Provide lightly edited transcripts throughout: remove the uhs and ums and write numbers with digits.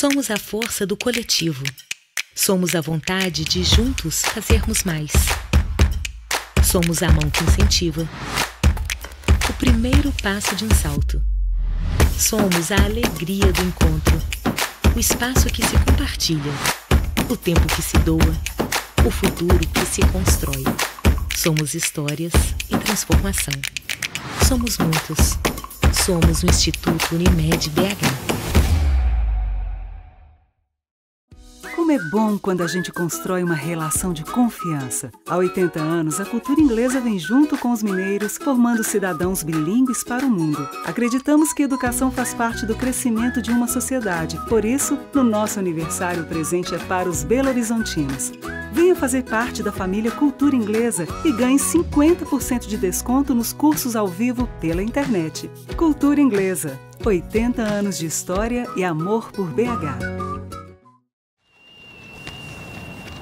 Somos a força do coletivo. Somos a vontade de juntos fazermos mais. Somos a mão que incentiva. O primeiro passo de um salto. Somos a alegria do encontro. O espaço que se compartilha. O tempo que se doa. O futuro que se constrói. Somos histórias e transformação. Somos muitos. Somos o Instituto Unimed BH. Como é bom quando a gente constrói uma relação de confiança. Há 80 anos, a cultura inglesa vem junto com os mineiros, formando cidadãos bilíngues para o mundo. Acreditamos que a educação faz parte do crescimento de uma sociedade. Por isso, no nosso aniversário, o presente é para os belo-horizontinos. Venha fazer parte da família Cultura Inglesa e ganhe 50% de desconto nos cursos ao vivo pela internet. Cultura Inglesa, 80 anos de história e amor por BH.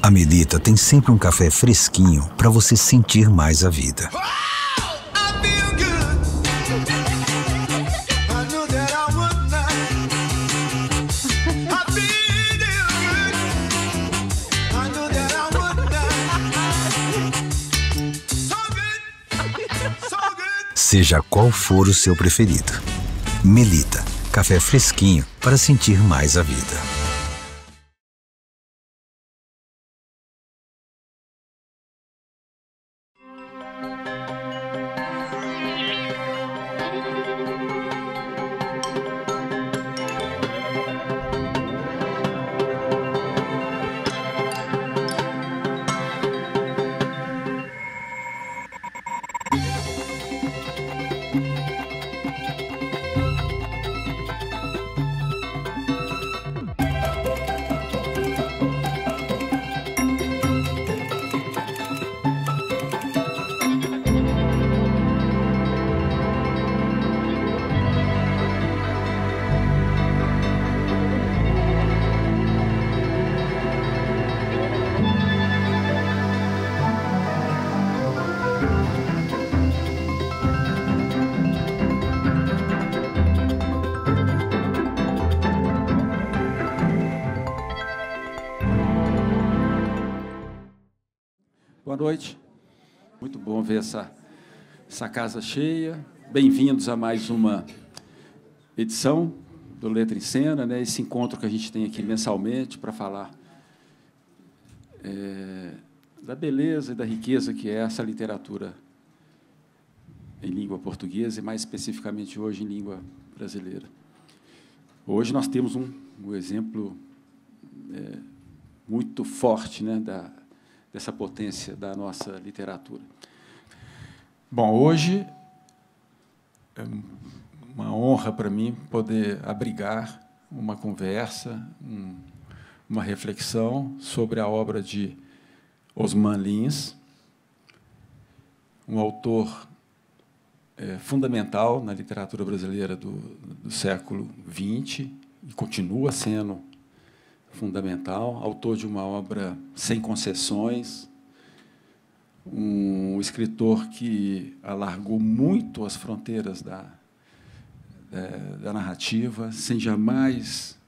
A Melita tem sempre um café fresquinho para você sentir mais a vida. Seja qual for o seu preferido. Melita, café fresquinho para sentir mais a vida. Boa noite. Muito bom ver essa casa cheia. Bem-vindos a mais uma edição do Letra em Cena, né? Esse encontro que a gente tem aqui mensalmente para falar da beleza e da riqueza que é essa literatura em língua portuguesa e, mais especificamente, hoje, em língua brasileira. Hoje nós temos um exemplo muito forte, né, dessa potência da nossa literatura. Bom, hoje é uma honra para mim poder abrigar uma conversa, uma reflexão sobre a obra de Osman Lins, um autor fundamental na literatura brasileira do século XX e continua sendo fundamental, autor de uma obra sem concessões, um escritor que alargou muito as fronteiras da narrativa, sem jamais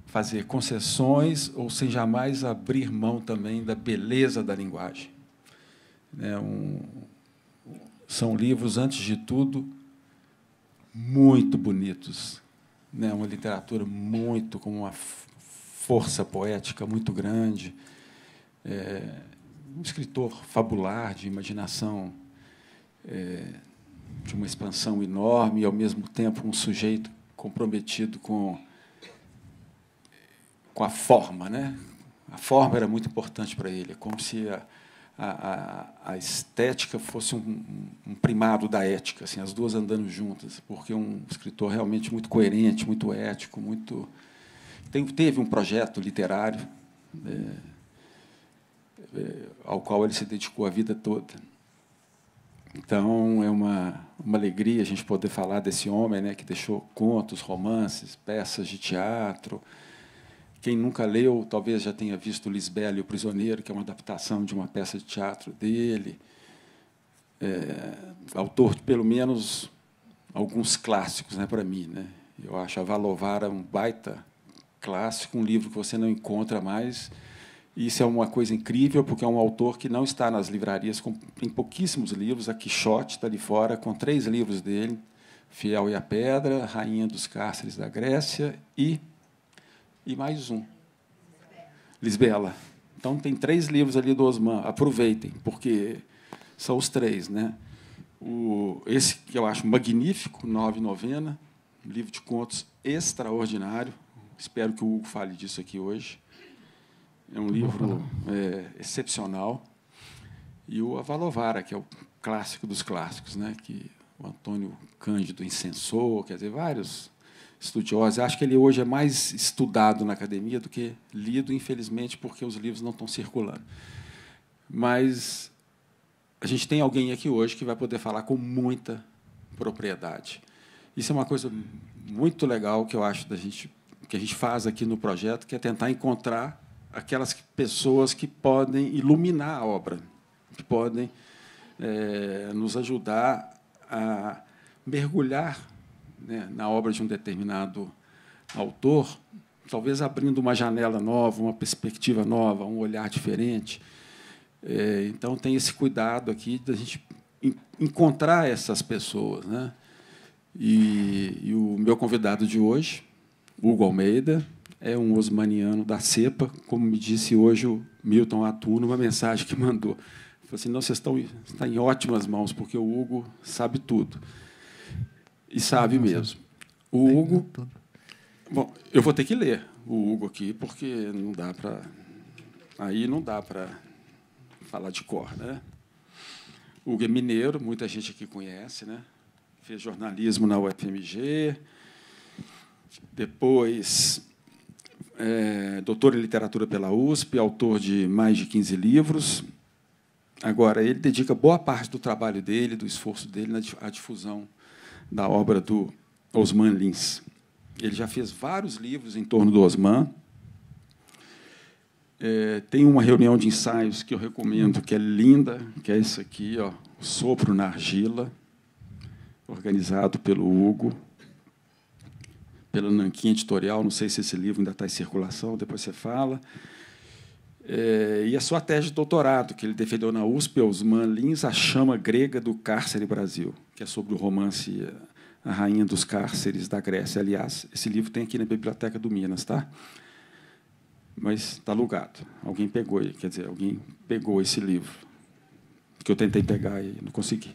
fazer concessões ou sem jamais abrir mão também da beleza da linguagem. São livros, antes de tudo, muito bonitos, né? Uma literatura muito com uma força poética muito grande, um escritor fabular, de imaginação, de uma expansão enorme, e, ao mesmo tempo, um sujeito comprometido com a forma, né? A forma era muito importante para ele, é como se a estética fosse um primado da ética, assim, as duas andando juntas, porque é um escritor realmente muito coerente, muito ético, teve um projeto literário ao qual ele se dedicou a vida toda. Então, é uma alegria a gente poder falar desse homem, né, que deixou contos, romances, peças de teatro. Quem nunca leu, talvez já tenha visto Lisbela e o Prisioneiro, que é uma adaptação de uma peça de teatro dele. Autor de, pelo menos, alguns clássicos, né, para mim, né? Eu acho a Valovara um baita clássico, um livro que você não encontra mais. Isso é uma coisa incrível, porque é um autor que não está nas livrarias, tem pouquíssimos livros. A Quixote está ali fora, com 3 livros dele: Fiel e a Pedra, Rainha dos Cárceres da Grécia e mais um, Lisbela. Então, tem 3 livros ali do Osman. Aproveitem, porque são os 3. Né? Esse que eu acho magnífico, 9 Novena, um livro de contos extraordinário. Espero que o Hugo fale disso aqui hoje. É um livro excepcional. E o Avalovara, que é o clássico dos clássicos, né? Que o Antônio Cândido incensou, quer dizer, vários estudiosos. Acho que ele hoje é mais estudado na academia do que lido, infelizmente, porque os livros não estão circulando. Mas a gente tem alguém aqui hoje que vai poder falar com muita propriedade. Isso é uma coisa muito legal que eu acho que a gente faz aqui no projeto, que é tentar encontrar aquelas pessoas que podem iluminar a obra, que podem nos ajudar a mergulhar, né, na obra de um determinado autor, talvez abrindo uma janela nova, uma perspectiva nova, um olhar diferente. Então, tem esse cuidado aqui de a gente encontrar essas pessoas. Né? E o meu convidado de hoje, Hugo Almeida, é um osmaniano da cepa, como me disse hoje o Milton Atu, numa mensagem que mandou. Ele falou assim: não, vocês estão em ótimas mãos, porque o Hugo sabe tudo. E sabe mesmo. O Hugo... Bom, eu vou ter que ler o Hugo aqui, porque não dá para... Aí não dá para falar de cor. Né? O Hugo é mineiro, muita gente aqui conhece, né? Fez jornalismo na UFMG, depois doutor em literatura pela USP, autor de mais de 15 livros. Agora, ele dedica boa parte do trabalho dele, do esforço dele, à difusão da obra do Osman Lins. Ele já fez vários livros em torno do Osman. Tem uma reunião de ensaios que eu recomendo, que é linda, que é isso aqui, ó, Sopro na Argila, organizado pelo Hugo, pela Nanquim Editorial. Não sei se esse livro ainda está em circulação, depois você fala. E a sua tese de doutorado, que ele defendeu na USP, Osman Lins, A Chama Grega do Cárcere Brasil, que é sobre o romance A Rainha dos Cárceres da Grécia. Aliás, esse livro tem aqui na Biblioteca do Minas, tá? Mas está alugado. Alguém pegou, quer dizer, alguém pegou esse livro, que eu tentei pegar e não consegui.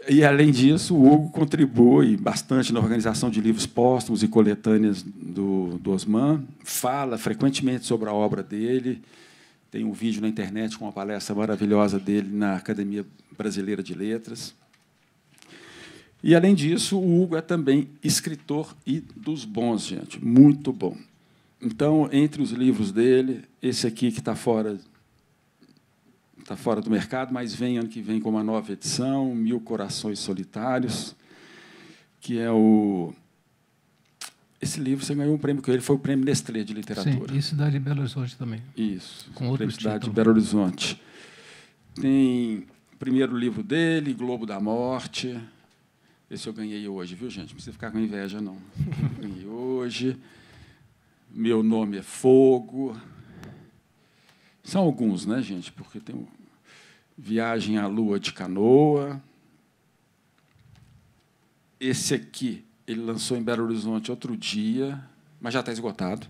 E, além disso, o Hugo contribui bastante na organização de livros póstumos e coletâneas do Osman, fala frequentemente sobre a obra dele, tem um vídeo na internet com uma palestra maravilhosa dele na Academia Brasileira de Letras. E, além disso, o Hugo é também escritor e dos bons, gente, muito bom. Então, entre os livros dele, esse aqui que está fora do mercado, mas vem ano que vem com uma nova edição, 1000 Corações Solitários, que é o... Esse livro você ganhou um prêmio com ele, foi o Prêmio Nestlé de Literatura. Sim, e Cidade de Belo Horizonte também. Isso, com outro Cidade título. de Belo Horizonte. Tem o primeiro livro dele, Globo da Morte. Esse eu ganhei hoje, viu, gente? Não precisa ficar com inveja, não. Eu ganhei hoje. Meu Nome é Fogo. São alguns, né, gente? Porque tem Viagem à Lua de Canoa. Esse aqui, ele lançou em Belo Horizonte outro dia, mas já está esgotado.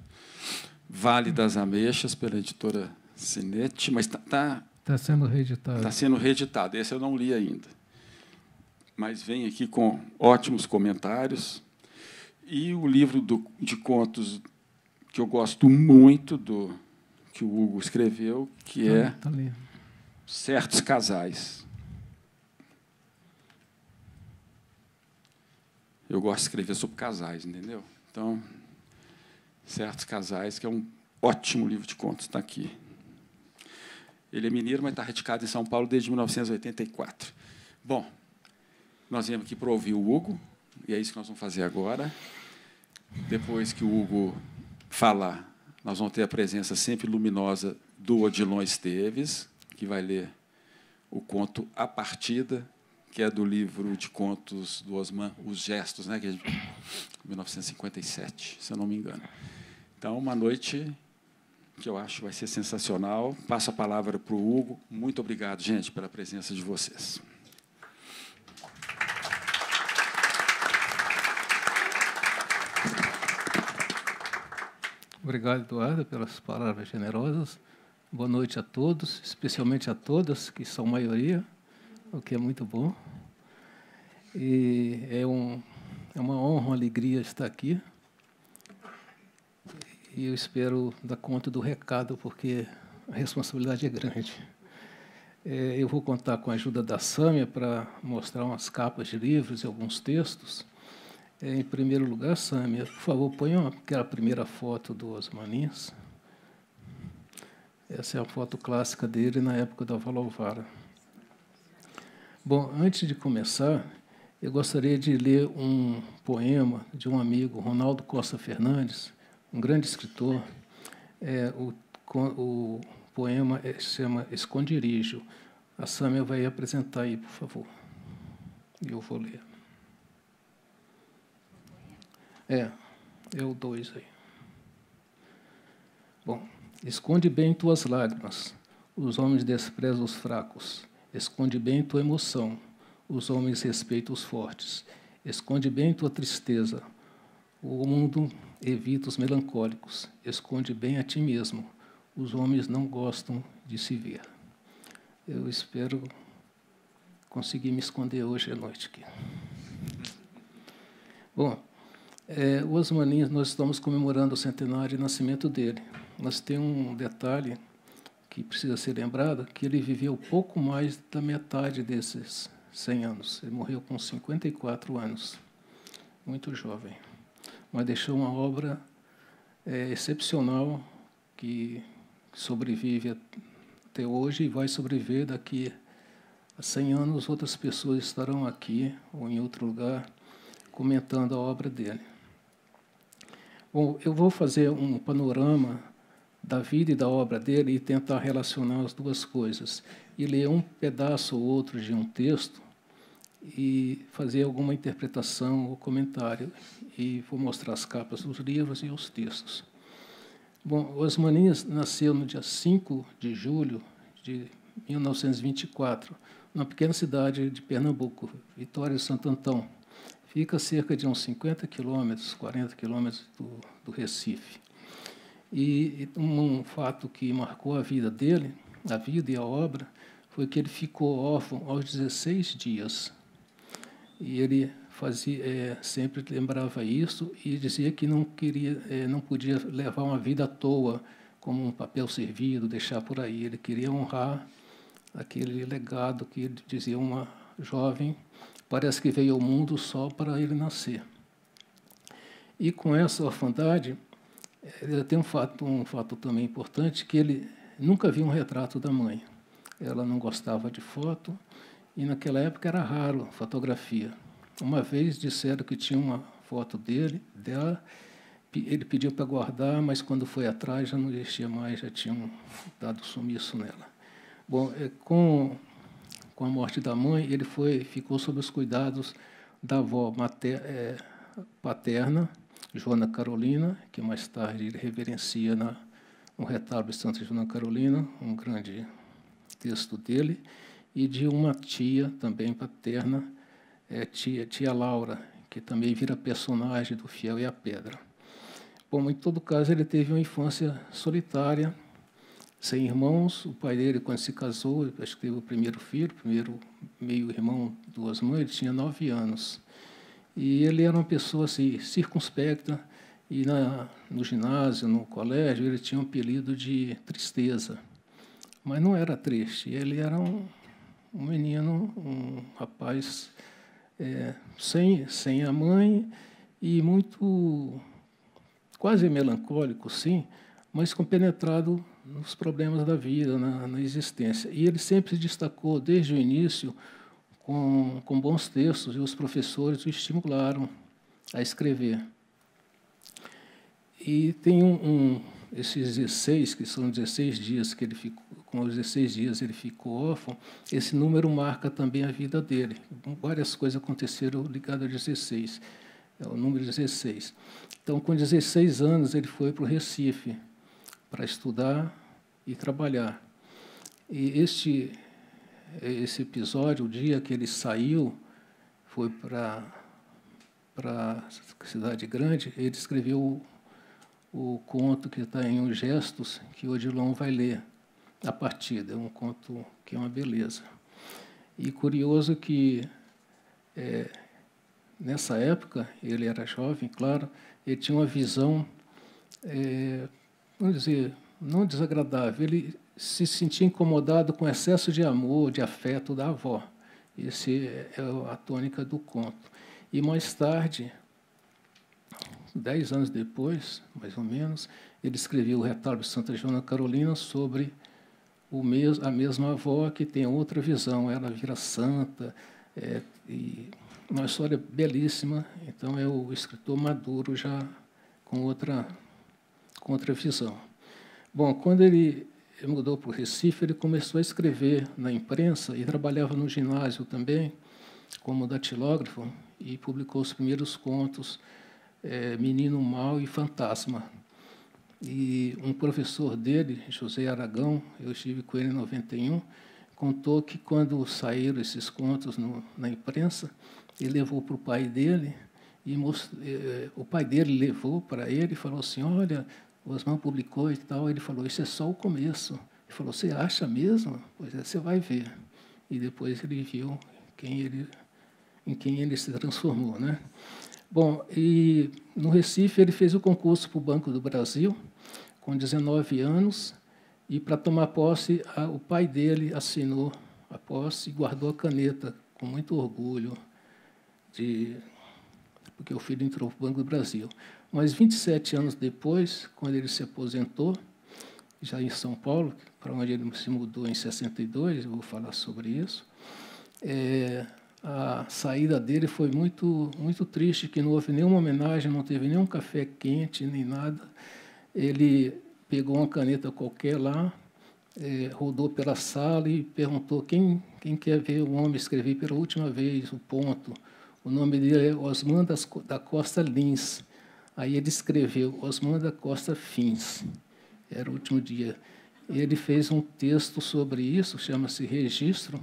Vale das Ameixas, pela editora Cinete, mas está sendo reeditado. Está sendo reeditado. Esse eu não li ainda. Mas vem aqui com ótimos comentários. E o livro de contos que eu gosto muito que o Hugo escreveu, que é Tá ali. Certos Casais. Eu gosto de escrever sobre casais, entendeu? Então, Certos Casais, que é um ótimo livro de contos, está aqui. Ele é mineiro, mas está radicado em São Paulo desde 1984. Bom, nós viemos aqui para ouvir o Hugo, e é isso que nós vamos fazer agora. Depois que o Hugo falar, nós vamos ter a presença sempre luminosa do Odilon Esteves, que vai ler o conto A Partida, que é do livro de contos do Osman, Os Gestos, né, que é de 1957, se eu não me engano. Então, uma noite que eu acho que vai ser sensacional. Passo a palavra para o Hugo. Muito obrigado, gente, pela presença de vocês. Obrigado, Eduardo, pelas palavras generosas. Boa noite a todos, especialmente a todas, que são maioria, o que é muito bom. E é uma honra, uma alegria estar aqui. E eu espero dar conta do recado, porque a responsabilidade é grande. Eu vou contar com a ajuda da Sâmia para mostrar umas capas de livros e alguns textos. Em primeiro lugar, Sâmia, por favor, ponha aquela primeira foto do Osmanins. Essa é a foto clássica dele na época da Valovara. Bom, antes de começar, eu gostaria de ler um poema de um amigo, Ronaldo Costa Fernandes, um grande escritor. O poema se chama Esconderijo. A Sâmia vai apresentar aí, por favor. E eu vou ler. É o 2 aí. Bom, esconde bem tuas lágrimas, os homens desprezam os fracos. Esconde bem tua emoção, os homens respeitam os fortes. Esconde bem tua tristeza, o mundo evita os melancólicos. Esconde bem a ti mesmo, os homens não gostam de se ver. Eu espero conseguir me esconder hoje à noite aqui. Bom, o Osmanins, nós estamos comemorando o centenário de nascimento dele. Mas tem um detalhe que precisa ser lembrado, que ele viveu pouco mais da metade desses 100 anos. Ele morreu com 54 anos, muito jovem. Mas deixou uma obra excepcional que sobrevive até hoje e vai sobreviver daqui a 100 anos. Outras pessoas estarão aqui ou em outro lugar comentando a obra dele. Bom, eu vou fazer um panorama da vida e da obra dele e tentar relacionar as duas coisas. E ler um pedaço ou outro de um texto e fazer alguma interpretação ou comentário. E vou mostrar as capas dos livros e os textos. Bom, Osmanins nasceu no dia 5 de julho de 1924, numa pequena cidade de Pernambuco, Vitória de Santo Antão. Fica a cerca de uns 50 quilômetros, 40 quilômetros do Recife. E um fato que marcou a vida dele, a vida e a obra, foi que ele ficou órfão aos 16 dias. E ele sempre lembrava isso e dizia que não podia levar uma vida à toa, como um papel servido, deixar por aí. Ele queria honrar aquele legado que ele dizia, uma jovem parece que veio ao mundo só para ele nascer. E com essa orfandade, tem um fato também importante, que ele nunca viu um retrato da mãe. Ela não gostava de foto, e naquela época era raro fotografia. Uma vez disseram que tinha uma foto dela, ele pediu para guardar, mas quando foi atrás já não existia mais, já tinham dado sumiço nela. Bom, com a morte da mãe, ele ficou sob os cuidados da avó paterna, Joana Carolina, que mais tarde ele reverencia no retábulo de Santa Joana Carolina, um grande texto dele, e de uma tia também paterna, tia Laura, que também vira personagem do Fiel e a Pedra. Bom, em todo caso, ele teve uma infância solitária, sem irmãos. O pai dele, quando se casou, acho que teve o primeiro filho, o primeiro meio-irmão do Osman, ele tinha 9 anos. E ele era uma pessoa assim, circunspecta, e no ginásio, no colégio, ele tinha um apelido de Tristeza. Mas não era triste, ele era um menino, um rapaz sem a mãe e muito, quase melancólico, sim, mas compenetrado nos problemas da vida, na existência. E ele sempre se destacou, desde o início, com bons textos, e os professores o estimularam a escrever. E tem esses 16, que são 16 dias que ele com os 16 dias ele ficou órfão, esse número marca também a vida dele. Várias coisas aconteceram ligadas a 16, é o número 16. Então, com 16 anos, ele foi para o Recife para estudar e trabalhar. E esse episódio, o dia que ele saiu, foi para a Cidade Grande, ele escreveu o conto que está em Os Gestos, que o Odilon vai ler, A Partida. É um conto que é uma beleza. E curioso que, nessa época, ele era jovem, claro, ele tinha uma visão, vamos dizer, não desagradável. Ele se sentia incomodado com o excesso de amor, de afeto da avó. Essa é a tônica do conto. E mais tarde, 10 anos depois, mais ou menos, ele escreveu o Retábulo de Santa Joana Carolina sobre a mesma avó que tem outra visão. Ela vira santa, e uma história belíssima. Então, é o escritor maduro já com outra visão. Bom, quando ele mudou para o Recife, ele começou a escrever na imprensa e trabalhava no ginásio também, como datilógrafo, e publicou os primeiros contos, Menino Mau e Fantasma. E um professor dele, José Aragão, eu estive com ele em 91, contou que, quando saíram esses contos na imprensa, ele levou para o pai dele, e o pai dele levou para ele e falou assim: olha, o Osman publicou e tal. Ele falou: isso é só o começo. Ele falou: você acha mesmo? Pois é, você vai ver. E depois ele viu em quem ele se transformou, né? Bom, e no Recife ele fez o concurso para o Banco do Brasil, com 19 anos, e, para tomar posse, o pai dele assinou a posse e guardou a caneta com muito orgulho, porque o filho entrou para o Banco do Brasil. Mas 27 anos depois, quando ele se aposentou, já em São Paulo, para onde ele se mudou em 62, eu vou falar sobre isso, a saída dele foi muito, muito triste, que não houve nenhuma homenagem, não teve nenhum café quente, nem nada. Ele pegou uma caneta qualquer lá, rodou pela sala e perguntou quem quer ver o homem escrever pela última vez o ponto. O nome dele é Osman da Costa Lins. Aí ele escreveu Osman da Costa Fins. Era o último dia. Ele fez um texto sobre isso, chama-se Registro,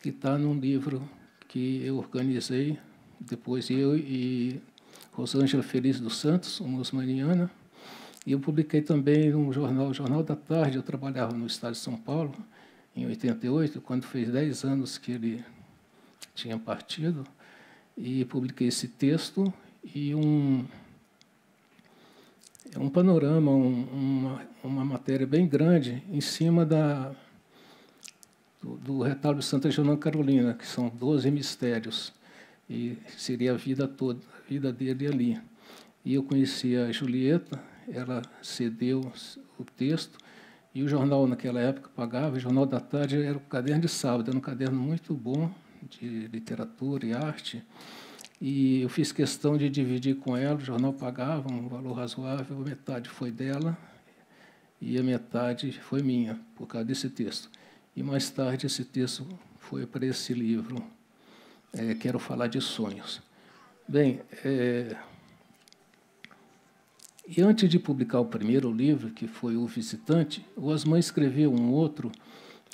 que está num livro que eu organizei, depois eu e Rosângela Feliz dos Santos, uma osmaniana, e eu publiquei também no Jornal da Tarde. Eu trabalhava no estado de São Paulo, em 88, quando fez 10 anos que ele tinha partido, e publiquei esse texto e um panorama, uma matéria bem grande em cima do Retábulo de Santa Joana Carolina, que são 12 mistérios, e seria a vida toda, a vida dele ali. E eu conheci a Julieta, ela cedeu o texto, e o jornal, naquela época, pagava. O Jornal da Tarde era o caderno de sábado, era um caderno muito bom, de literatura e arte, e eu fiz questão de dividir com ela. O jornal pagava um valor razoável, metade foi dela e a metade foi minha, por causa desse texto. E mais tarde esse texto foi para esse livro, Quero Falar de Sonhos. Bem, e antes de publicar o primeiro livro, que foi O Visitante, o Osman escreveu um outro,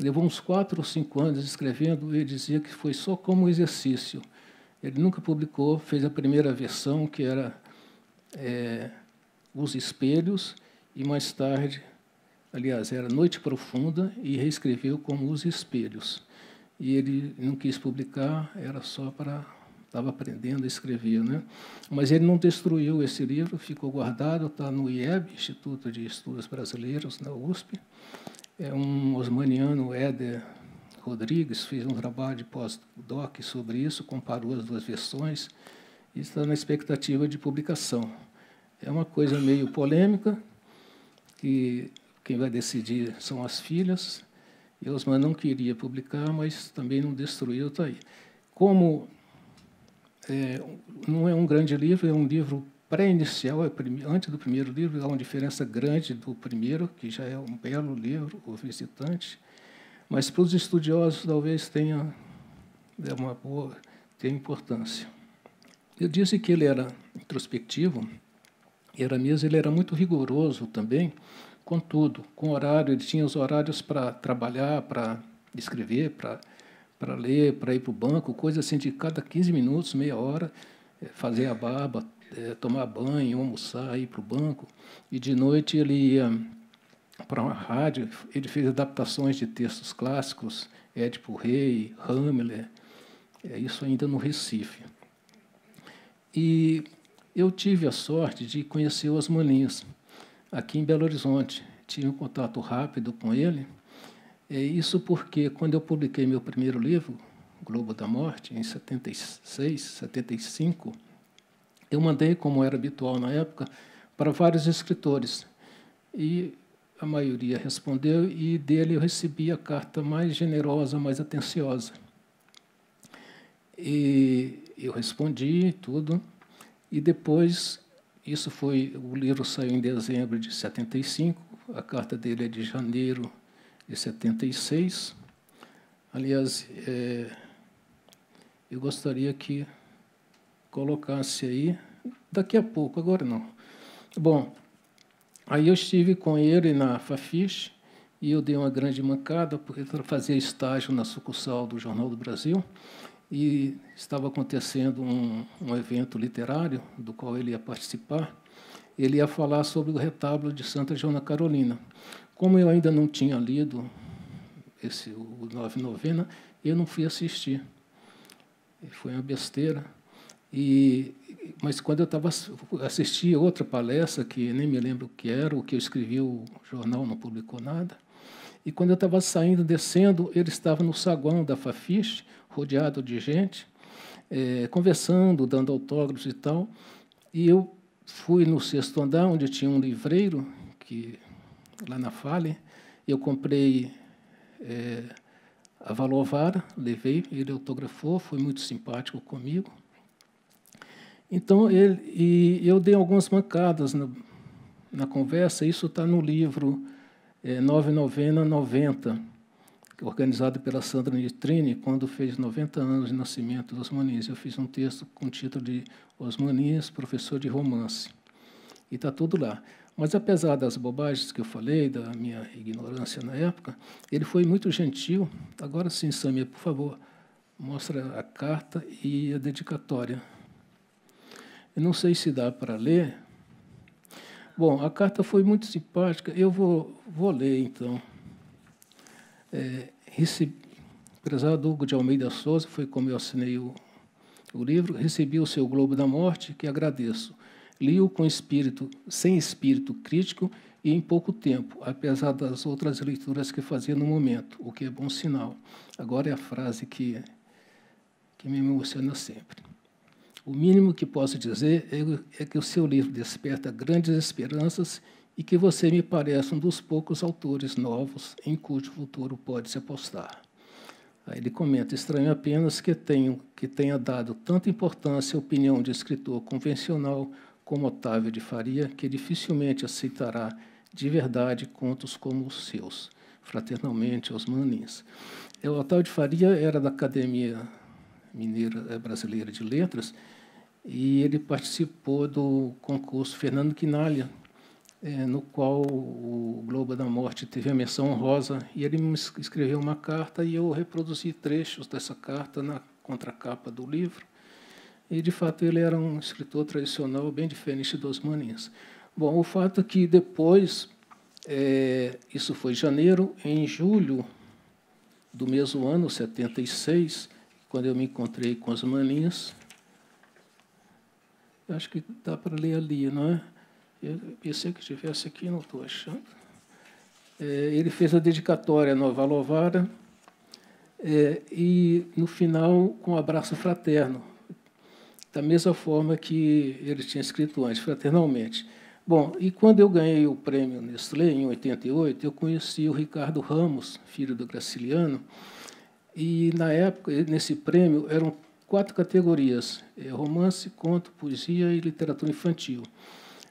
levou uns 4 ou 5 anos escrevendo, e ele dizia que foi só como exercício. Ele nunca publicou, fez a primeira versão, que era Os Espelhos, e mais tarde, aliás, era Noite Profunda, e reescreveu como Os Espelhos. E ele não quis publicar, era só para... estava aprendendo a escrever, né? Mas ele não destruiu esse livro, ficou guardado, está no IEB, Instituto de Estudos Brasileiros, na USP. É um osmaniano, Éder Rodrigues, fez um trabalho de pós-doc sobre isso, comparou as duas versões e está na expectativa de publicação. É uma coisa meio polêmica, que quem vai decidir são as filhas, e Osman não queria publicar, mas também não destruiu, está aí. Como não é um grande livro, é um livro pré-inicial, antes do primeiro livro, há uma diferença grande do primeiro, que já é um belo livro, O Visitante, mas para os estudiosos talvez tenha importância. Eu disse que ele era introspectivo, ele era muito rigoroso também, com tudo, com horário, ele tinha os horários para trabalhar, para escrever, para ler, para ir para o banco, coisa assim de cada 15 minutos, meia hora, fazer a barba, tomar banho, almoçar, ir para o banco, e de noite ele ia para uma rádio, ele fez adaptações de textos clássicos, Édipo Rei, Hamlet, isso ainda no Recife. E eu tive a sorte de conhecer o Osmaninhas aqui em Belo Horizonte. Tive um contato rápido com ele. Isso porque, quando eu publiquei meu primeiro livro, Globo da Morte, em 76, 75, eu mandei, como era habitual na época, para vários escritores. E a maioria respondeu, e dele eu recebi a carta mais generosa, mais atenciosa. E eu respondi tudo, e depois, o livro saiu em dezembro de 75, a carta dele é de janeiro de 76. Aliás, eu gostaria que colocasse aí, daqui a pouco, agora não. Bom, aí eu estive com ele na Fafiche, e eu dei uma grande mancada, porque eu fazia estágio na sucursal do Jornal do Brasil, e estava acontecendo um evento literário, do qual ele ia participar. Ele ia falar sobre o retábulo de Santa Joana Carolina. Como eu ainda não tinha lido o Nove Novena, eu não fui assistir. Foi uma besteira. Mas quando eu assisti outra palestra, que nem me lembro o que era, o que eu escrevi, o jornal não publicou nada, e quando eu estava saindo, descendo, ele estava no saguão da Fafiche, rodeado de gente, conversando, dando autógrafos e tal, e eu fui no 6º andar, onde tinha um livreiro, lá na Fale, eu comprei a Valovara, levei, ele autografou, foi muito simpático comigo. Então, eu dei algumas mancadas na conversa, isso está no livro Nove Novena 90, organizado pela Sandra Nitrini, quando fez 90 anos de nascimento dos Osmaninhas. Eu fiz um texto com o título de Osmaninhas, professor de romance. E está tudo lá. Mas, apesar das bobagens que eu falei, da minha ignorância na época, ele foi muito gentil. Agora sim, Samia, por favor, mostra a carta e a dedicatória. Eu não sei se dá para ler. Bom, a carta foi muito simpática. Eu vou ler, então. Prezado Hugo de Almeida Souza, foi como eu assinei o livro, recebi o seu Globo da Morte, que agradeço. Li-o sem espírito crítico e em pouco tempo, apesar das outras leituras que fazia no momento, o que é bom sinal. Agora é a frase que me emociona sempre. O mínimo que posso dizer é que o seu livro desperta grandes esperanças e que você me parece um dos poucos autores novos em cujo futuro pode-se apostar. Aí ele comenta, estranho apenas que tenha dado tanta importância à opinião de escritor convencional como Otávio de Faria, que dificilmente aceitará de verdade contos como os seus. Fraternalmente, Osmaninhas. O Otávio de Faria era da Academia Mineira Brasileira de Letras, e ele participou do concurso Fernando Quinalha, no qual o Globo da Morte teve a menção honrosa, e ele me escreveu uma carta e eu reproduzi trechos dessa carta na contracapa do livro. E, de fato, ele era um escritor tradicional bem diferente dos Osmaninhas. Bom, o fato é que depois, isso foi em janeiro, em julho do mesmo ano, 76, quando eu me encontrei com os Osmaninhas, acho que dá para ler ali, não é? Eu pensei que estivesse aqui, não estou achando. Ele fez a dedicatória no Valovara, e, no final, com um abraço fraterno, da mesma forma que ele tinha escrito antes, fraternalmente. Bom, e quando eu ganhei o prêmio Nestlé, em 88, eu conheci o Ricardo Ramos, filho do Graciliano, e, na época, nesse prêmio, eram 4 categorias: romance, conto, poesia e literatura infantil.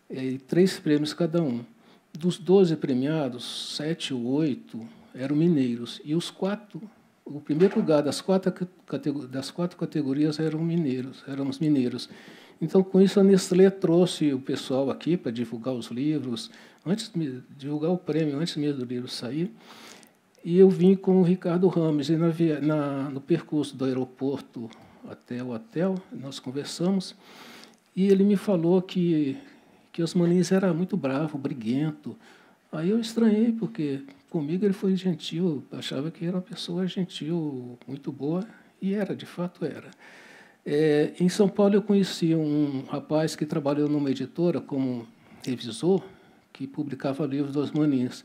E 3 prêmios cada um. Dos 12 premiados, 7 ou 8 eram mineiros. E os 4, o primeiro lugar das 4 categorias éramos mineiros. Então, com isso, a Nestlé trouxe o pessoal aqui para divulgar os livros, divulgar o prêmio antes mesmo do livro sair. E eu vim com o Ricardo Rames, e no percurso do aeroporto até o hotel, nós conversamos, e ele me falou que Osmanins era muito bravo, briguento. Aí eu estranhei, porque comigo ele foi gentil, achava que era uma pessoa gentil, muito boa, e era, de fato era. Em São Paulo eu conheci um rapaz que trabalhou numa editora como revisor, que publicava livros do Osmanins.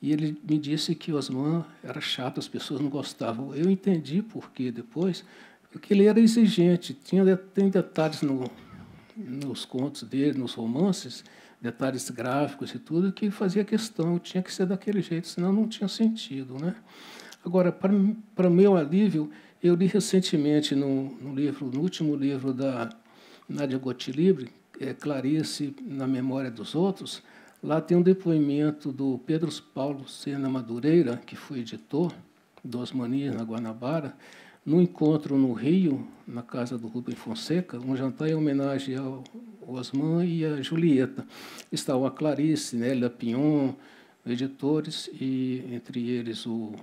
E ele me disse que Osman era chato, as pessoas não gostavam. Eu entendi por quê depois, porque ele era exigente. Tem detalhes nos contos dele, nos romances, detalhes gráficos e tudo, que ele fazia questão, tinha que ser daquele jeito, senão não tinha sentido, né? Agora, para meu alívio, eu li recentemente no último livro da Nádia Gottlieb, Clarice na Memória dos Outros. Lá tem um depoimento do Pedro Paulo Sena Madureira, que foi editor do Osmanins na Guanabara, num encontro no Rio, na casa do Rubem Fonseca, um jantar em homenagem ao Osman e à Julieta. Estavam a Clarice, Nélia Pinhon, editores, e entre eles o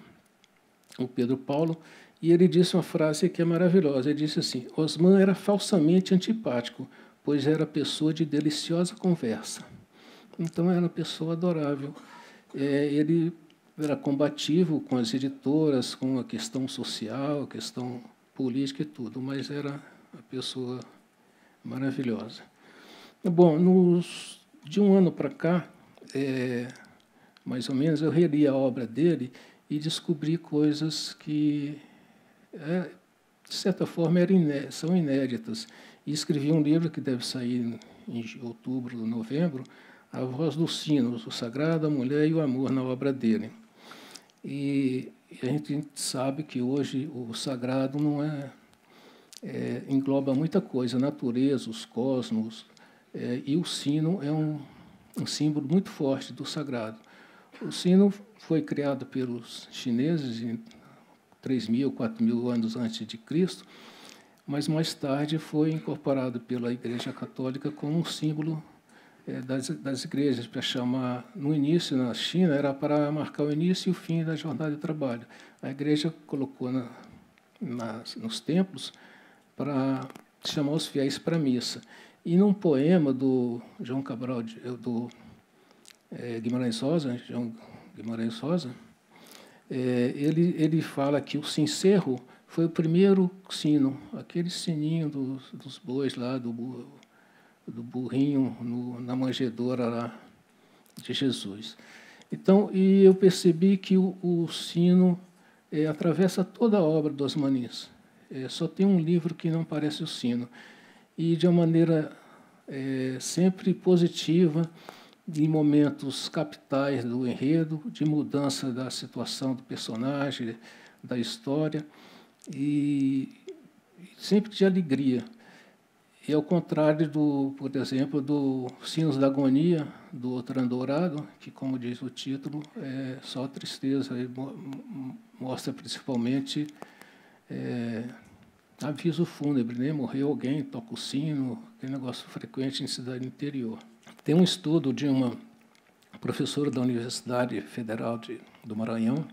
Pedro Paulo. E ele disse uma frase que é maravilhosa. Ele disse assim: Osman era falsamente antipático, pois era pessoa de deliciosa conversa. Então, era uma pessoa adorável. Ele era combativo com as editoras, com a questão social, a questão política e tudo, mas era uma pessoa maravilhosa. Bom, de um ano para cá, mais ou menos, eu reli a obra dele e descobri coisas que, de certa forma, são inéditas. E escrevi um livro que deve sair em outubro, novembro, A Voz dos Sinos, o Sagrado, a Mulher e o Amor, na obra dele. E a gente sabe que hoje o sagrado não engloba muita coisa, a natureza, os cosmos, e o sino é um símbolo muito forte do sagrado. O sino foi criado pelos chineses em 3.000, 4.000 anos antes de Cristo, mas mais tarde foi incorporado pela Igreja Católica como um símbolo das igrejas, para chamar, no início, na China, era para marcar o início e o fim da jornada de trabalho. A igreja colocou nos templos para chamar os fiéis para a missa. E num poema do João Cabral, do Guimarães Rosa, João Guimarães Rosa, ele fala que o sincero foi o primeiro sino, aquele sininho dos bois lá, do burrinho na manjedoura lá de Jesus. Então, e eu percebi que o sino atravessa toda a obra do Osmanins. Só tem um livro que não parece o sino. E de uma maneira sempre positiva, em momentos capitais do enredo, de mudança da situação do personagem, da história, e sempre de alegria. E ao contrário, por exemplo, do Sinos da Agonia, do Outrã Dourado, que, como diz o título, é só tristeza, e mostra principalmente aviso fúnebre, né? Morreu alguém, toca o sino, aquele negócio frequente em cidade interior. Tem um estudo de uma professora da Universidade Federal do Maranhão,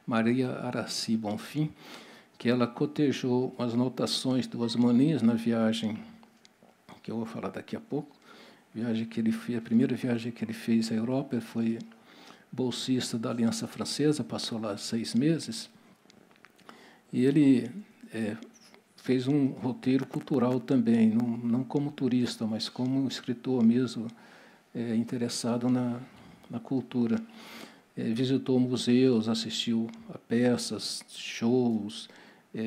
Maria Araci Bonfim, que ela cotejou as notações do Osmanins na viagem que eu vou falar daqui a pouco, a primeira viagem que ele fez à Europa. Ele foi bolsista da Aliança Francesa, passou lá 6 meses, e ele fez um roteiro cultural também, não como turista, mas como um escritor mesmo, interessado na cultura. Visitou museus, assistiu a peças, shows,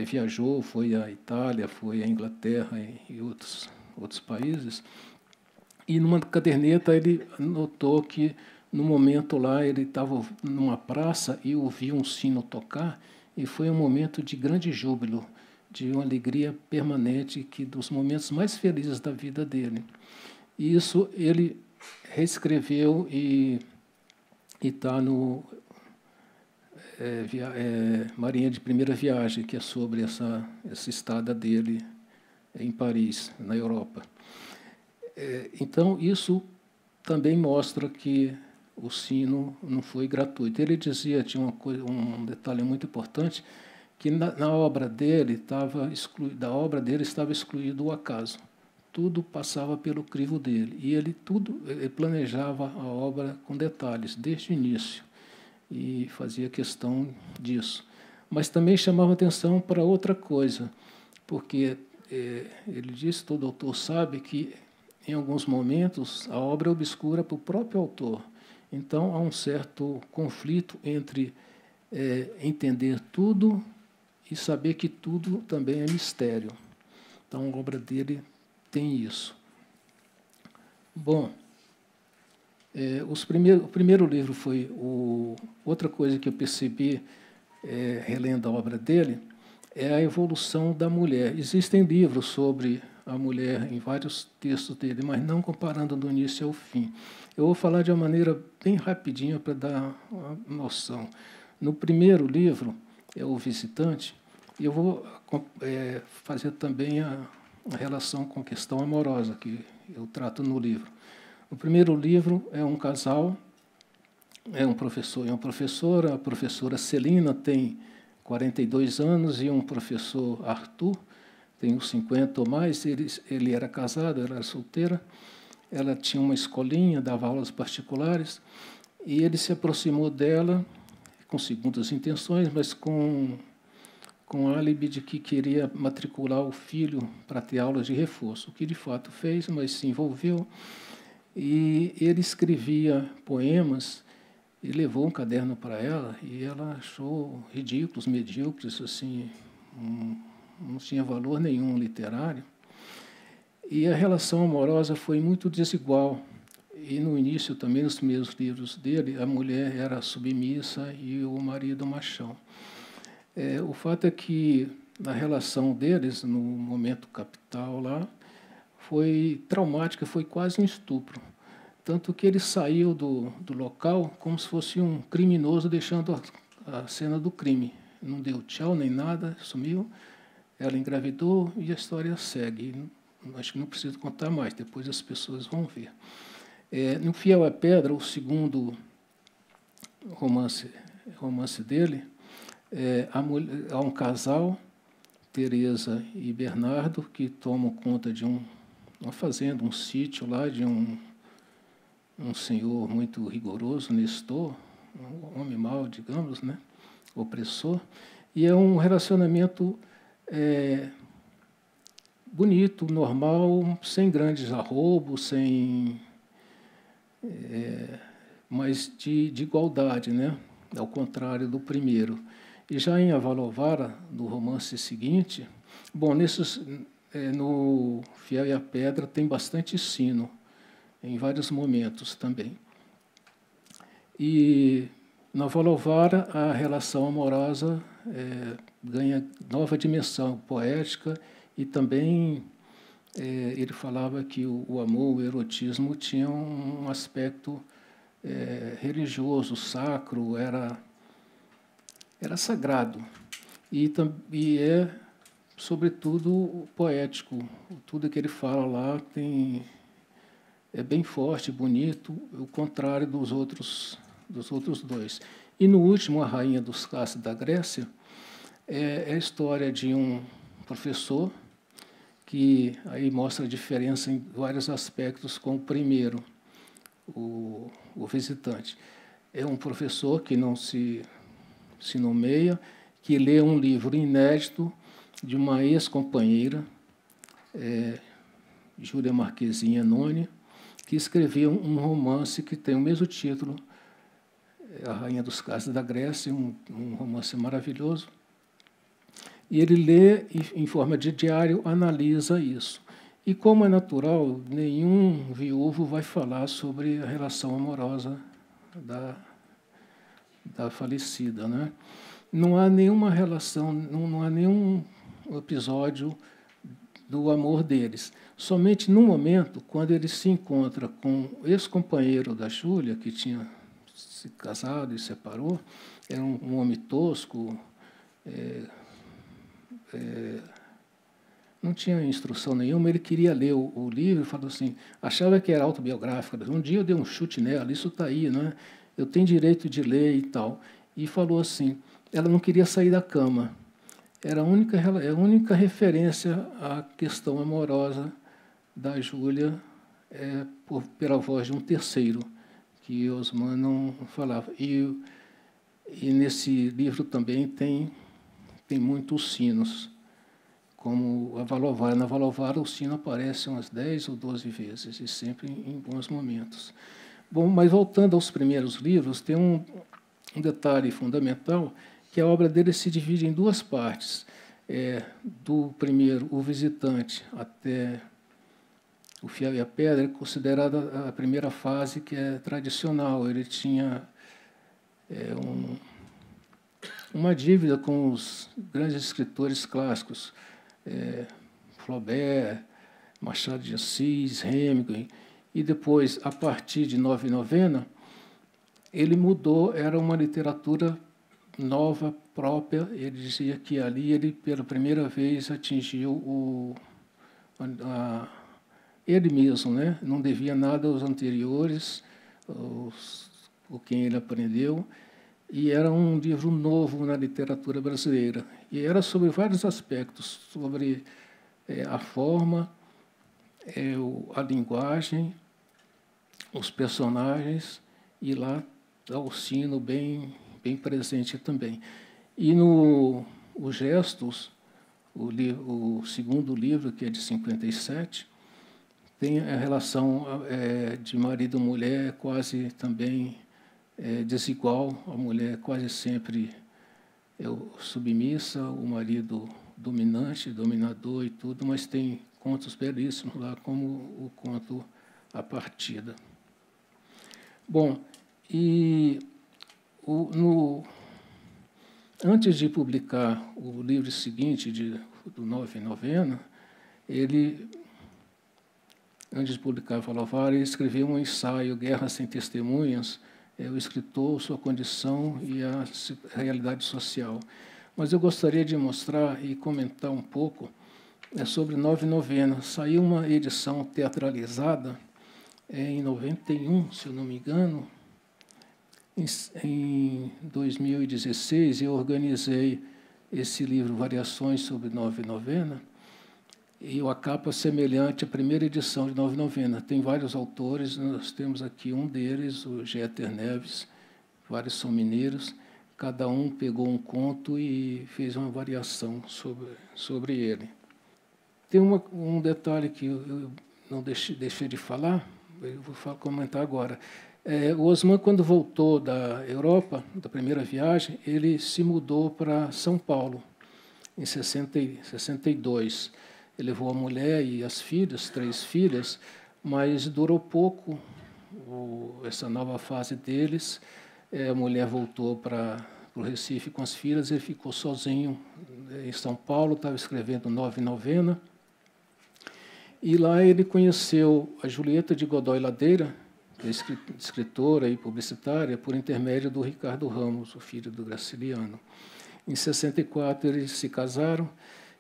viajou, foi à Itália, foi à Inglaterra e outros países, e numa caderneta ele notou que, no momento lá, ele estava numa praça e ouviu um sino tocar, e foi um momento de grande júbilo. de uma alegria permanente, que dos momentos mais felizes da vida dele. E isso ele reescreveu e está no Marinha de Primeira Viagem, que é sobre essa estada dele em Paris, na Europa. Então, isso também mostra que o sino não foi gratuito. Ele dizia, tinha um detalhe muito importante, que na obra dele estava excluído o acaso. Tudo passava pelo crivo dele. E ele planejava a obra com detalhes, desde o início, e fazia questão disso. Mas também chamava atenção para outra coisa, porque ele disse, todo autor sabe, que em alguns momentos a obra é obscura para o próprio autor. Então há um certo conflito entre entender tudo e saber que tudo também é mistério. Então a obra dele tem isso. Bom, o primeiro livro foi outra coisa que eu percebi relendo a obra dele, é a evolução da mulher. Existem livros sobre a mulher em vários textos dele, mas não comparando do início ao fim. Eu vou falar de uma maneira bem rapidinha para dar uma noção. No primeiro livro, é O Visitante, e eu vou fazer também a relação com a questão amorosa, que eu trato no livro. O primeiro livro é um casal, é um professor e uma professora. A professora Celina tem 42 anos e um professor, Arthur, tem uns 50 ou mais. Ele era casado, ela era solteira. Ela tinha uma escolinha, dava aulas particulares, e ele se aproximou dela com segundas intenções, mas com álibi de que queria matricular o filho para ter aulas de reforço, o que de fato fez, mas se envolveu. E ele escrevia poemas e levou um caderno para ela, e ela achou ridículos, medíocres, assim, não tinha valor nenhum literário. E a relação amorosa foi muito desigual. E no início também, nos primeiros livros dele, a mulher era submissa e o marido machão. O fato é que a relação deles, no momento capital lá, foi traumática, foi quase um estupro. Tanto que ele saiu do local como se fosse um criminoso deixando a cena do crime. Não deu tchau nem nada, sumiu. Ela engravidou e a história segue. Acho que não preciso contar mais, depois as pessoas vão ver. No Fiel à Pedra, o segundo romance dele, há um casal, Teresa e Bernardo, que tomam conta de uma fazenda, um sítio lá de um senhor muito rigoroso, Nestor, um homem mau, digamos, né, opressor, e é um relacionamento bonito, normal, sem grandes arroubos, mas de igualdade, né? Ao contrário do primeiro. E já em Avalovara, no romance seguinte, bom, no Fiel e a Pedra tem bastante sino, em vários momentos também. E na Avalovara, a relação amorosa ganha nova dimensão poética. E também ele falava que o amor, o erotismo, tinha um aspecto religioso, sacro, era sagrado. E sobretudo, poético. Tudo que ele fala lá é bem forte, bonito, o contrário dos outros dois. E no último, A Rainha dos Cássia da Grécia, é a história de um professor que aí mostra a diferença em vários aspectos com o primeiro, o Visitante. É um professor que não se nomeia, que lê um livro inédito de uma ex-companheira, Júlia Marquezine Noni, que escreveu um romance que tem o mesmo título, A Rainha dos Cássia da Grécia, um romance maravilhoso. E ele lê e, em forma de diário, analisa isso. E, como é natural, nenhum viúvo vai falar sobre a relação amorosa da falecida, né? Não há nenhuma relação, não há nenhum episódio do amor deles. Somente no momento, quando ele se encontra com o ex-companheiro da Júlia, que tinha se casado e separou, era um homem tosco, não tinha instrução nenhuma, ele queria ler o livro e falou assim, achava que era autobiográfico. Um dia eu dei um chute nela, isso está aí, não é? Eu tenho direito de ler e tal. E falou assim, ela não queria sair da cama. Era a única referência à questão amorosa da Júlia pela voz de um terceiro, que Osman não falava. E nesse livro também tem muitos sinos, como a Valovara. Na Valovara o sino aparece umas 10 ou 12 vezes, e sempre em bons momentos. Bom, mas voltando aos primeiros livros, tem um detalhe fundamental, que a obra dele se divide em duas partes. Do primeiro, O Visitante, até O Fiel e a Pedra, é considerada a primeira fase, que é tradicional. Ele tinha uma dívida com os grandes escritores clássicos, Flaubert, Machado de Assis, Hemingway. E depois, a partir de Nove e Novena, ele mudou, era uma literatura nova, própria. Ele dizia que ali ele, pela primeira vez, atingiu ele mesmo, né? Não devia nada aos anteriores, com quem ele aprendeu, e era um livro novo na literatura brasileira. E era sobre vários aspectos, sobre a forma, a linguagem, os personagens, e lá está o sino bem presente também. E no Os Gestos, o segundo livro, que é de 57, tem a relação de marido e mulher quase também desigual. A mulher quase sempre submissa, o marido dominante, dominador e tudo, mas tem contos belíssimos lá, como o conto A Partida. Bom, e antes de publicar o livro seguinte, do Nove e Novena, antes de publicar Valovara, ele escreveu um ensaio, Guerra Sem Testemunhas, o escritor, sua condição e a realidade social. Mas eu gostaria de mostrar e comentar um pouco sobre Nove e Novena. Saiu uma edição teatralizada em 91, se eu não me engano. Em 2016, eu organizei esse livro, Variações sobre Nove e Novena, e a capa semelhante à primeira edição de Nove e Novena. Tem vários autores, nós temos aqui um deles, o Jeter Neves, vários são mineiros, cada um pegou um conto e fez uma variação sobre ele. Tem um detalhe que eu não deixei de falar, eu vou comentar agora. O Osman, quando voltou da Europa, da primeira viagem, ele se mudou para São Paulo, em 62. Ele levou a mulher e as filhas, 3 filhas, mas durou pouco essa nova fase deles. A mulher voltou para o Recife com as filhas, ele ficou sozinho em São Paulo, estava escrevendo Nove e Novena. E lá ele conheceu a Julieta de Godoy Ladeira, que é escritora e publicitária, por intermédio do Ricardo Ramos, o filho do Graciliano. Em 64, eles se casaram,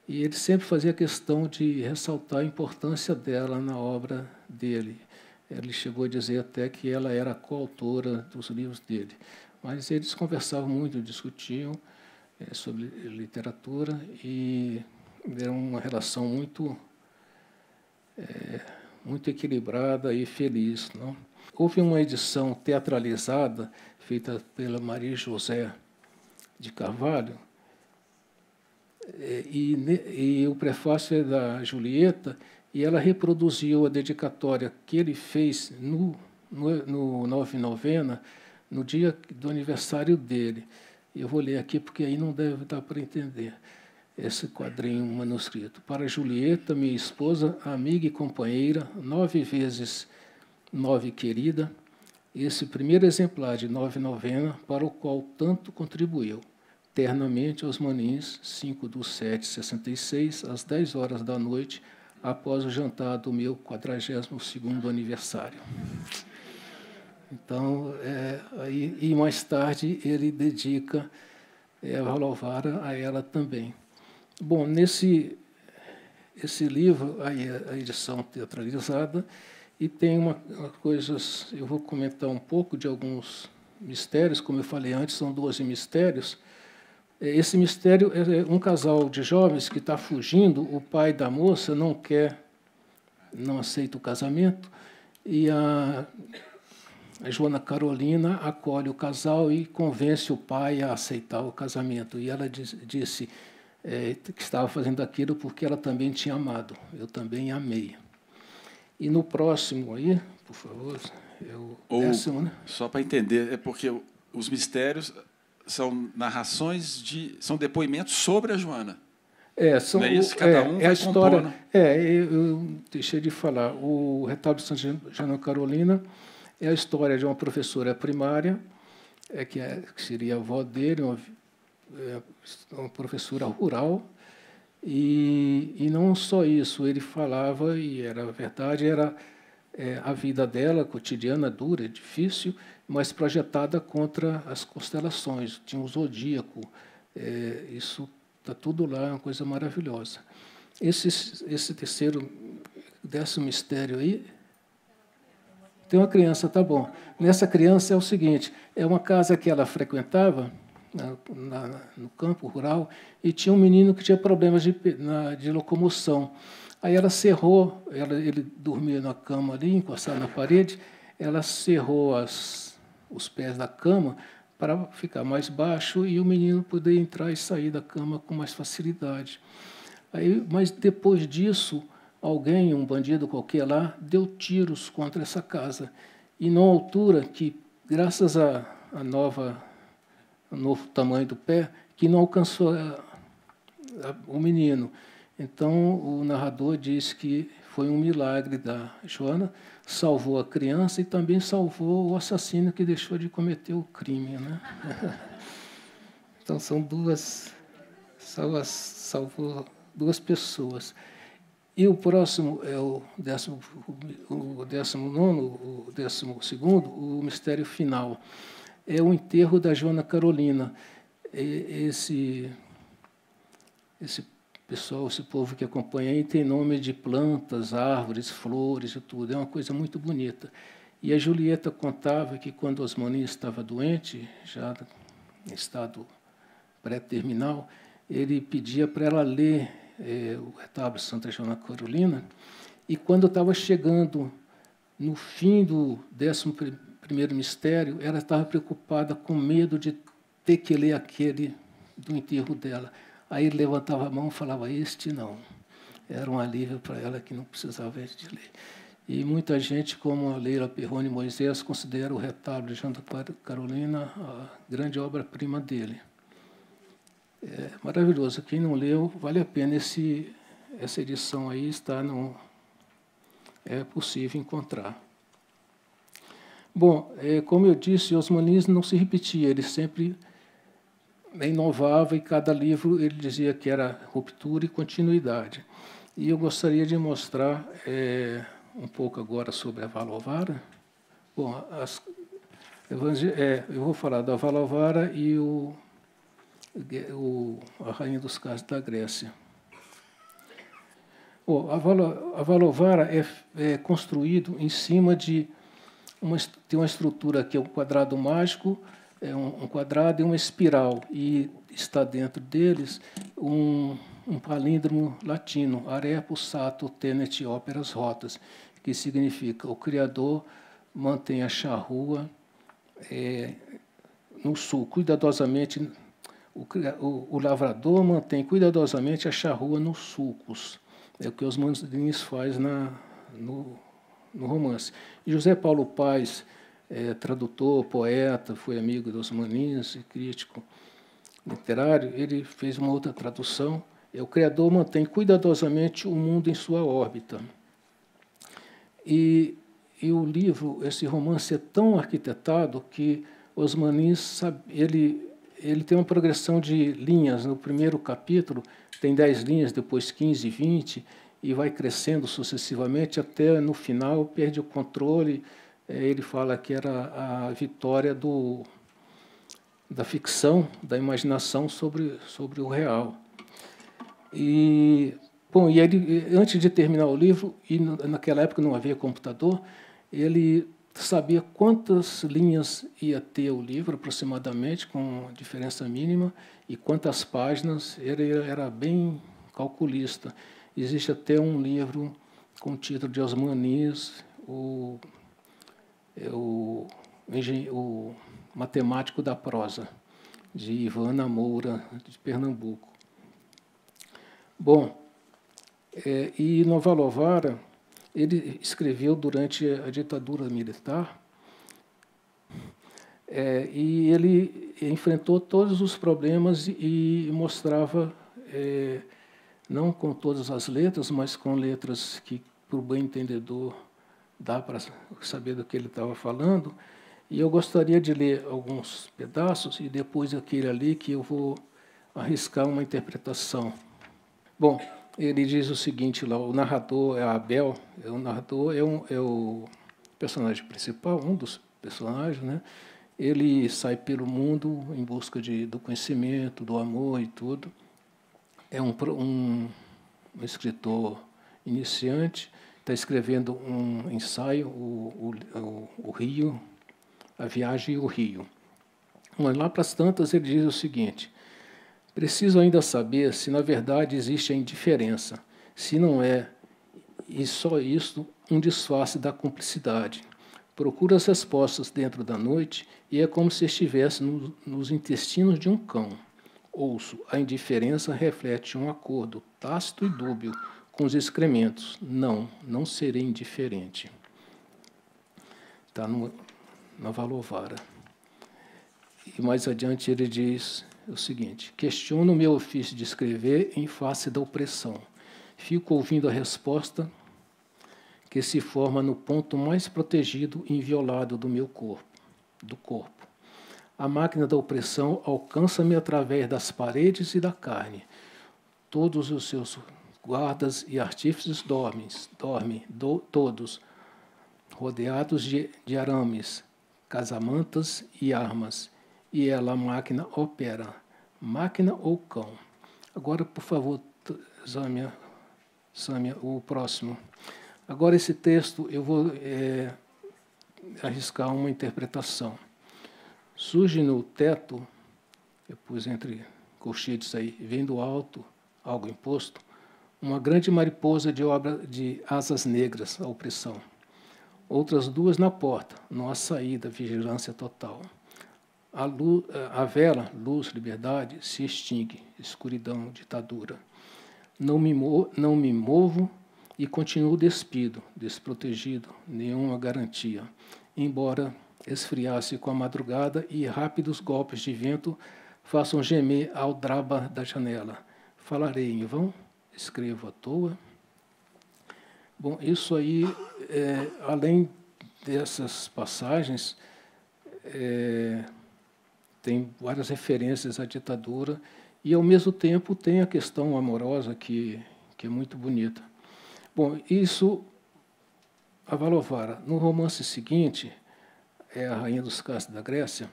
e ele sempre fazia questão de ressaltar a importância dela na obra dele. Ele chegou a dizer até que ela era a coautora dos livros dele. Mas eles conversavam muito, discutiam sobre literatura, e era uma relação muito equilibrada e feliz, não? Houve uma edição teatralizada feita pela Maria José de Carvalho, e o prefácio é da Julieta, e ela reproduziu a dedicatória que ele fez no Nove e Novena, no dia do aniversário dele. Eu vou ler aqui, porque aí não deve dar para entender esse quadrinho manuscrito. Para Julieta, minha esposa, amiga e companheira, 9 vezes 9 querida, esse primeiro exemplar de Nove e Novena, para o qual tanto contribuiu. eternamente Osmanins, 5/7/66, às 10 horas da noite, após o jantar do meu 42º aniversário. Então, e mais tarde ele dedica a Valovara a ela também. Bom, esse livro, aí a edição teatralizada, e tem uma coisas, eu vou comentar um pouco de alguns mistérios, como eu falei antes, são 12 mistérios. Esse mistério é um casal de jovens que está fugindo, o pai da moça não aceita o casamento, e a Joana Carolina acolhe o casal e convence o pai a aceitar o casamento. E ela disse que estava fazendo aquilo porque ela também tinha amado, eu também amei. E no próximo aí, por favor, décimo, né? Só para entender, é porque os mistérios são narrações são depoimentos sobre a Joana. São, não é isso? Cada um vai a história. compondo. Eu deixei de falar. O Retábulo de Santa Joana Carolina é a história de uma professora primária, que seria a avó dele, uma professora rural. E não só isso, ele falava, e era verdade, era a vida dela, cotidiana, dura, difícil, mas projetada contra as constelações. Tinha um zodíaco, isso está tudo lá, é uma coisa maravilhosa. Esse 10º mistério aí, tem uma criança, tá bom. Nessa criança é o seguinte, é uma casa que ela frequentava, no campo rural, e tinha um menino que tinha problemas de locomoção. Aí ela cerrou, ele dormia na cama ali, encostado na parede, ela cerrou os pés da cama para ficar mais baixo e o menino poder entrar e sair da cama com mais facilidade. Mas depois disso, alguém, um bandido qualquer lá, deu tiros contra essa casa. E numa altura que, graças ao novo tamanho do pé, que não alcançou o menino. Então, o narrador diz que foi um milagre da Joana, salvou a criança e também salvou o assassino que deixou de cometer o crime, né? Então, são salvou 2 pessoas. E o próximo é o 12º, o mistério final. É o enterro da Joana Carolina. Esse pessoal, esse povo que acompanha aí, tem nome de plantas, árvores, flores e tudo. É uma coisa muito bonita. E a Julieta contava que, quando Osmani estava doente, já em estado pré-terminal, ele pedia para ela ler o retábulo de Santa Joana Carolina, e quando estava chegando no fim do 11º mistério, ela estava preocupada, com medo de ter que ler aquele do enterro dela. Aí ele levantava a mão e falava, este não. Era um alívio para ela que não precisava de ler. E muita gente, como a Leila Perrone Moisés, considera o retábulo de Joana Carolina a grande obra-prima dele. É maravilhoso. Quem não leu, vale a pena. Essa edição aí é possível encontrar. Bom, como eu disse, Osmanis não se repetia, ele sempre inovava, e cada livro ele dizia que era ruptura e continuidade. E eu gostaria de mostrar um pouco agora sobre a Valovara. Bom, eu vou falar da Valovara e a Rainha dos Casos da Grécia. Bom, a Valovara é construído em cima de tem uma estrutura que é um quadrado mágico, um quadrado e uma espiral, e está dentro deles um palíndromo latino, Arepo Sato Tenet Operas Rotas, que significa: o Criador mantém a charrua no sul, cuidadosamente. O lavrador mantém cuidadosamente a charrua nos sulcos. É o que Osmanis faz no romance. E José Paulo Paes, tradutor, poeta, foi amigo dos Osmanis e crítico literário, ele fez uma outra tradução. O Criador mantém cuidadosamente o mundo em sua órbita. E o livro, esse romance, é tão arquitetado que Osmanis, ele ele tem uma progressão de linhas. No primeiro capítulo tem 10 linhas, depois 15, 20, e vai crescendo sucessivamente até, no final, perde o controle. Ele fala que era a vitória da ficção, da imaginação sobre o real. E ele, antes de terminar o livro, e naquela época não havia computador, ele sabia quantas linhas ia ter o livro, aproximadamente, com diferença mínima, e quantas páginas. Ele era bem calculista. Existe até um livro com o título de Osmanias, o Matemático da Prosa, de Ivana Moura, de Pernambuco. Bom, e Novalovara, ele escreveu durante a ditadura militar, e ele enfrentou todos os problemas e mostrava, não com todas as letras, mas com letras que, para o bem entendedor, dá para saber do que ele estava falando. E eu gostaria de ler alguns pedaços, e depois aquele ali que eu vou arriscar uma interpretação. Bom, ele diz o seguinte lá: o narrador é Abel, o narrador é o personagem principal, um dos personagens, né? Ele sai pelo mundo em busca do conhecimento, do amor e tudo. É um escritor iniciante, está escrevendo um ensaio, o Rio, a Viagem e o Rio. Mas lá para as tantas ele diz o seguinte: preciso ainda saber se na verdade existe a indiferença, se não é, e só isto, um disfarce da cumplicidade. Procuro as respostas dentro da noite e é como se estivesse nos intestinos de um cão. Ouço, a indiferença reflete um acordo tácito e dúbio com os excrementos. Não serei indiferente. Está no Novalovara. E mais adiante ele diz o seguinte: questiono o meu ofício de escrever em face da opressão. Fico ouvindo a resposta que se forma no ponto mais protegido e inviolado do meu corpo, do corpo. A máquina da opressão alcança-me através das paredes e da carne. Todos os seus guardas e artífices dormem, todos, rodeados de arames, casamantas e armas, e ela, a máquina, opera. Máquina ou cão? Agora, por favor, Sâmia, o próximo. Agora, esse texto, eu vou arriscar uma interpretação. Surge no teto, eu pus entre colchetes aí, vem do alto, algo imposto, uma grande mariposa de asas negras, a opressão. Outras duas na porta, não há saída, vigilância total. A vela, luz, liberdade, se extingue, escuridão, ditadura. Não me movo e continuo despido, desprotegido, nenhuma garantia. Embora esfriasse com a madrugada e rápidos golpes de vento façam gemer a aldraba da janela. Falarei em vão? Escrevo à toa? Bom, isso aí, além dessas passagens, tem várias referências à ditadura e, ao mesmo tempo, tem a questão amorosa que é muito bonita. Bom, isso, Avalovara. No romance seguinte, A Rainha dos Cásticos da Grécia,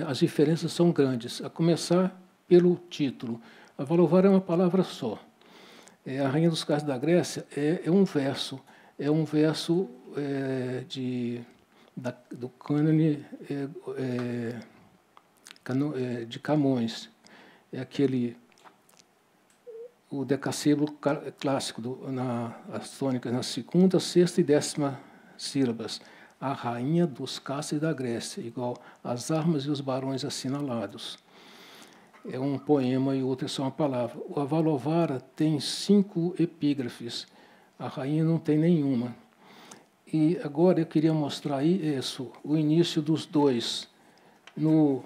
as diferenças são grandes, a começar pelo título. Avalovara é uma palavra só. A Rainha dos Cásticos da Grécia é um verso do cânone de Camões. É aquele, o decassílabo clássico, as tônicas na segunda, sexta e 10ª sílabas. A Rainha dos Cásticos da Grécia, igual as armas e os barões assinalados. É um poema e o outro é só uma palavra. O Avalovara tem 5 epígrafes, a Rainha não tem nenhuma. E agora eu queria mostrar aí o início dos dois. Não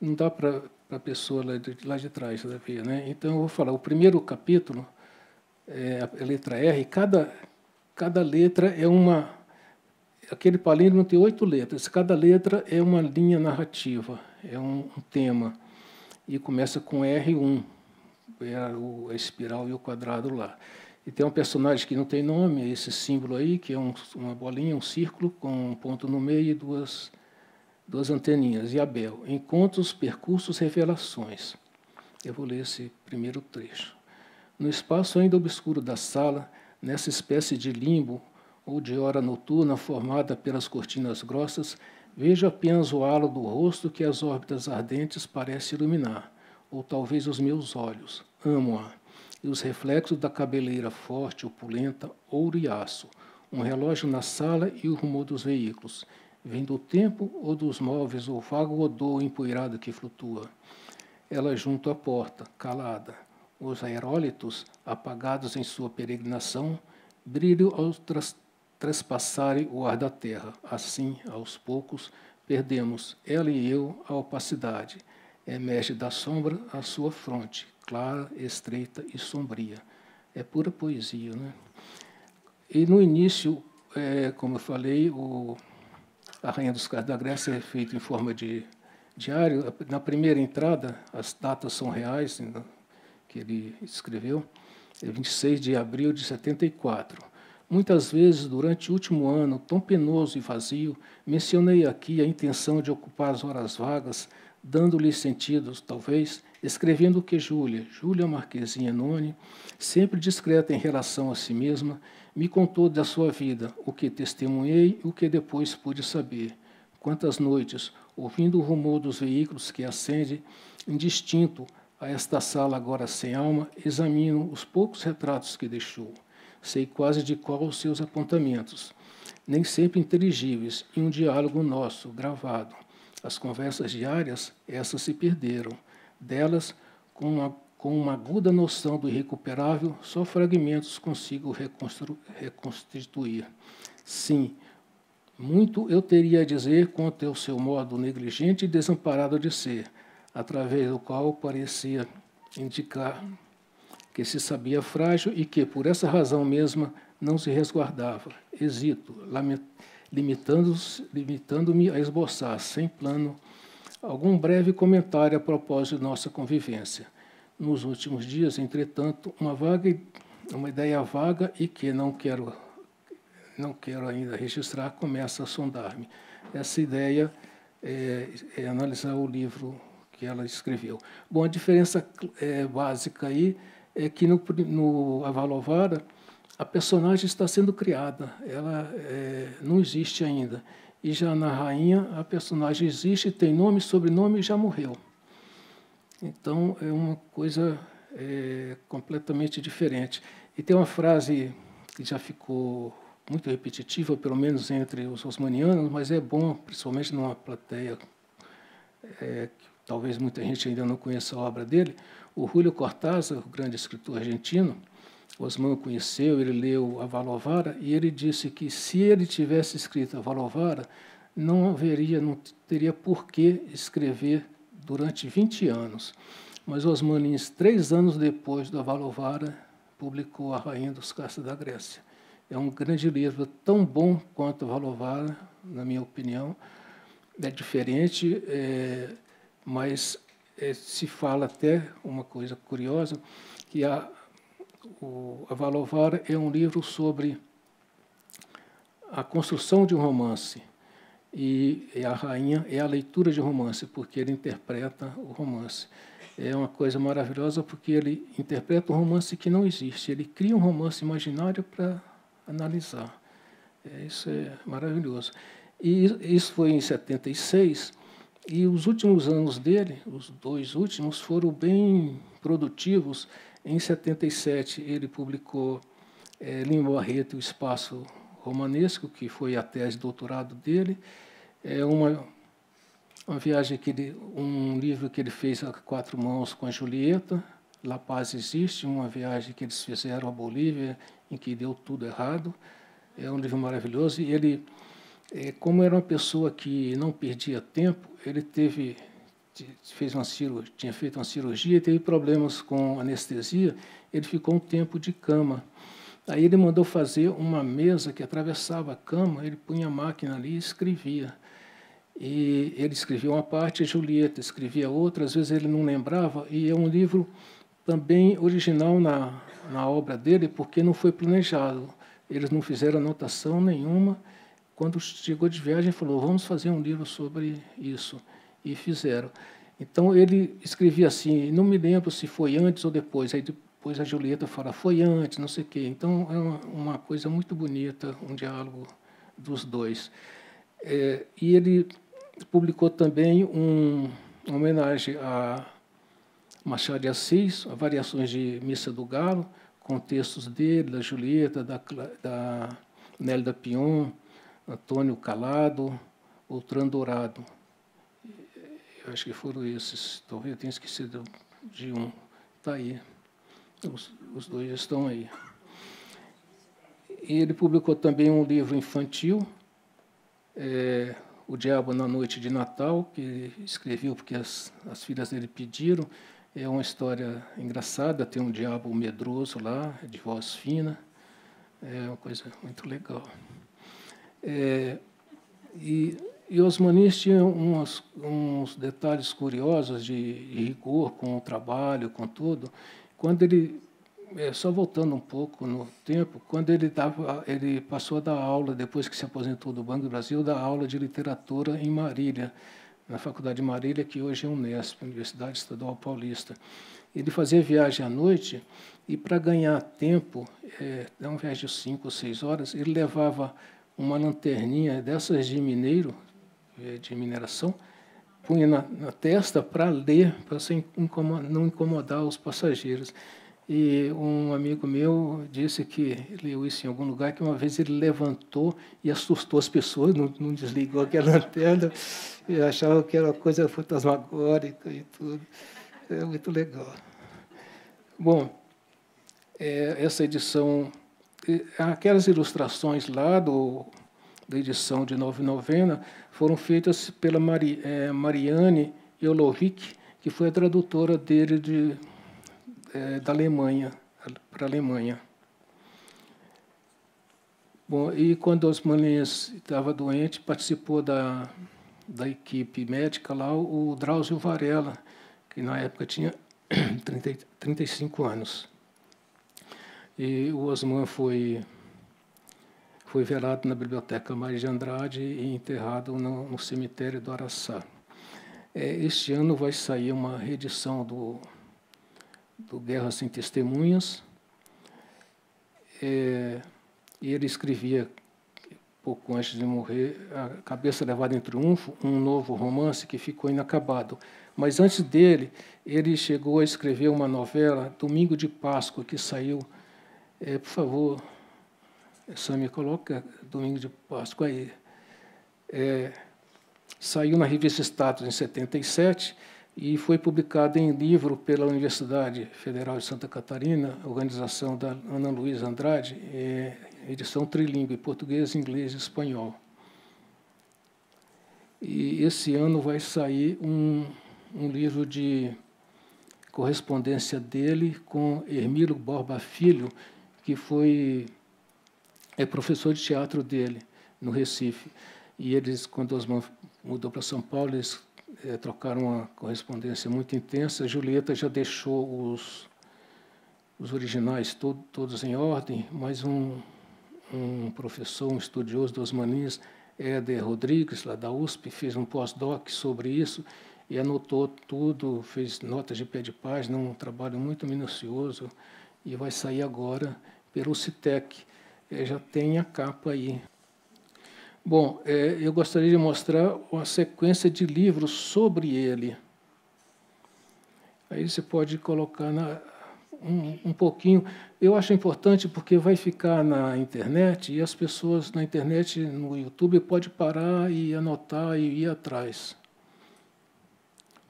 dá para a pessoa lá de trás ver, né? Então eu vou falar. O primeiro capítulo é a letra R. Cada letra é aquele palíndromo tem 8 letras. Cada letra é uma linha narrativa, é um tema. E começa com R1, é a espiral e o quadrado lá. E tem um personagem que não tem nome, é esse símbolo aí, que é uma bolinha, um círculo, com um ponto no meio e duas anteninhas. E Abel, encontros, percursos, revelações. Eu vou ler esse primeiro trecho. No espaço ainda obscuro da sala, nessa espécie de limbo ou de hora noturna formada pelas cortinas grossas, vejo apenas o halo do rosto que as órbitas ardentes parecem iluminar, ou talvez os meus olhos. Amo-a. E os reflexos da cabeleira forte, opulenta, ouro e aço, um relógio na sala e o rumor dos veículos. Vem do tempo ou dos móveis o vago odor empoeirado que flutua. Ela junto à porta, calada. Os aerólitos, apagados em sua peregrinação, brilham ao trespassarem o ar da terra. Assim, aos poucos, perdemos, ela e eu, a opacidade. Emerge da sombra a sua fronte, clara, estreita e sombria. É pura poesia, né? E no início, como eu falei, a Rainha dos Cais da Grécia é feito em forma de diário. Na primeira entrada, as datas são reais, que ele escreveu, é 26 de abril de 74. Muitas vezes, durante o último ano, tão penoso e vazio, mencionei aqui a intenção de ocupar as horas vagas, dando-lhe sentidos, talvez, escrevendo que Júlia Marquesinha Noni, sempre discreta em relação a si mesma, me contou da sua vida, o que testemunhei e o que depois pude saber. Quantas noites, ouvindo o rumor dos veículos que acende, indistinto a esta sala agora sem alma, examino os poucos retratos que deixou. Sei quase de qual os seus apontamentos, nem sempre inteligíveis, e um diálogo nosso, gravado. As conversas diárias, essas se perderam. Delas, com uma aguda noção do irrecuperável, só fragmentos consigo reconstituir. Sim, muito eu teria a dizer quanto ao seu modo negligente e desamparado de ser, através do qual parecia indicar que se sabia frágil e que, por essa razão mesma, não se resguardava. Hesito, limitando-me a esboçar, sem plano, algum breve comentário a propósito de nossa convivência. Nos últimos dias, entretanto, uma ideia vaga e que não quero ainda registrar, começa a sondar-me. Essa ideia é analisar o livro que ela escreveu. Bom, a diferença básica aí é que no Avalovara a personagem está sendo criada, ela não existe ainda. E já na Rainha a personagem existe, tem nome, sobrenome e já morreu. Então é uma coisa completamente diferente. E tem uma frase que já ficou muito repetitiva, pelo menos entre os osmanianos, mas é bom, principalmente numa plateia que talvez muita gente ainda não conheça a obra dele. O Julio Cortázar, o grande escritor argentino, Osman conheceu, ele leu Avalovara e ele disse que se ele tivesse escrito Avalovara, não teria por que escrever durante 20 anos. Mas Osmanis, 3 anos depois do Avalovara, publicou A Rainha dos Cais da Grécia. É um grande livro, tão bom quanto Avalovara, na minha opinião. É diferente, mas se fala até uma coisa curiosa, que o Avalovara é um livro sobre a construção de um romance, e a Rainha é a leitura de um romance, porque ele interpreta o romance. É uma coisa maravilhosa, porque ele interpreta um romance que não existe, ele cria um romance imaginário para analisar. Isso é maravilhoso. E isso foi em 76, e os últimos anos dele, os 2 últimos, foram bem produtivos. Em 77, ele publicou Lima Barreto e o Espaço Romanesco, que foi a tese de doutorado dele. É uma viagem um livro que ele fez a 4 mãos com a Julieta. La Paz Existe, uma viagem que eles fizeram à Bolívia, em que deu tudo errado. É um livro maravilhoso. E ele, como era uma pessoa que não perdia tempo, ele tinha feito uma cirurgia e teve problemas com anestesia. Ele ficou um tempo de cama. Aí ele mandou fazer uma mesa que atravessava a cama, ele punha a máquina ali e escrevia. E ele escrevia uma parte, a Julieta escrevia outra, às vezes ele não lembrava, e é um livro também original na obra dele, porque não foi planejado. Eles não fizeram anotação nenhuma. Quando chegou de viagem, falou, vamos fazer um livro sobre isso. E fizeram. Então, ele escrevia assim, não me lembro se foi antes ou depois. Aí depois a Julieta fala, foi antes, não sei o quê. Então, é uma coisa muito bonita, um diálogo dos dois. E ele publicou também uma homenagem a Machado de Assis, a variações de Missa do Galo, com textos dele, da Julieta, da Nélida Pion, Antônio Calado, Outran Dourado. Eu acho que foram esses. Talvez eu tenha esquecido de um. Está aí. Os dois estão aí. E ele publicou também um livro infantil, O Diabo na Noite de Natal, que ele escreveu porque as filhas dele pediram. É uma história engraçada, tem um diabo medroso lá, de voz fina. É uma coisa muito legal. E Osmanis tinha uns detalhes curiosos de rigor com o trabalho, com tudo. Quando ele, só voltando um pouco no tempo, quando ele passou a dar aula, depois que se aposentou do Banco do Brasil, dar aula de literatura em Marília, na Faculdade de Marília, que hoje é Unesp, Universidade Estadual Paulista. Ele fazia viagem à noite e, para ganhar tempo, uma viagem de 5 ou 6 horas, ele levava uma lanterninha dessas de mineiro, de mineração, punha na testa para ler, para não incomodar os passageiros. E um amigo meu disse que leu isso em algum lugar, que uma vez ele levantou e assustou as pessoas, não desligou aquela lanterna, e achava que era uma coisa fantasmagórica e tudo. É muito legal. Bom, essa edição, aquelas ilustrações lá da edição de 9/90 foram feitas pela Marianne Jolovic, que foi a tradutora dele da Alemanha, para a Alemanha. Bom, e quando Osmanis estava doente, participou da equipe médica lá, o Drauzio Varela, que na época tinha 35 anos. E o Osman foi velado na Biblioteca Mário de Andrade e enterrado no cemitério do Araçá. Este ano vai sair uma reedição do Guerra Sem Testemunhas. E ele escrevia, pouco antes de morrer, A Cabeça Levada em Triunfo, um novo romance que ficou inacabado. Mas antes dele, ele chegou a escrever uma novela, Domingo de Páscoa, que saiu... por favor, Sammy, coloca Domingo de Páscoa aí. Saiu na revista Status em 77 e foi publicado em livro pela Universidade Federal de Santa Catarina, organização da Ana Luísa Andrade, edição trilingue, português, inglês e espanhol. E esse ano vai sair um livro de correspondência dele com Hermílio Borba Filho, que é professor de teatro dele, no Recife. E eles, quando Osman mudou para São Paulo, eles trocaram uma correspondência muito intensa. A Julieta já deixou os originais todos em ordem, mas um professor, um estudioso do Osmanis, Éder Rodrigues, lá da USP, fez um pós-doc sobre isso e anotou tudo, fez notas de pé de página, um trabalho muito minucioso, e vai sair agora pelo Citec. Já tem a capa aí. Bom, eu gostaria de mostrar uma sequência de livros sobre ele. Aí você pode colocar um pouquinho. Eu acho importante porque vai ficar na internet e as pessoas na internet, no YouTube, podem parar e anotar e ir atrás.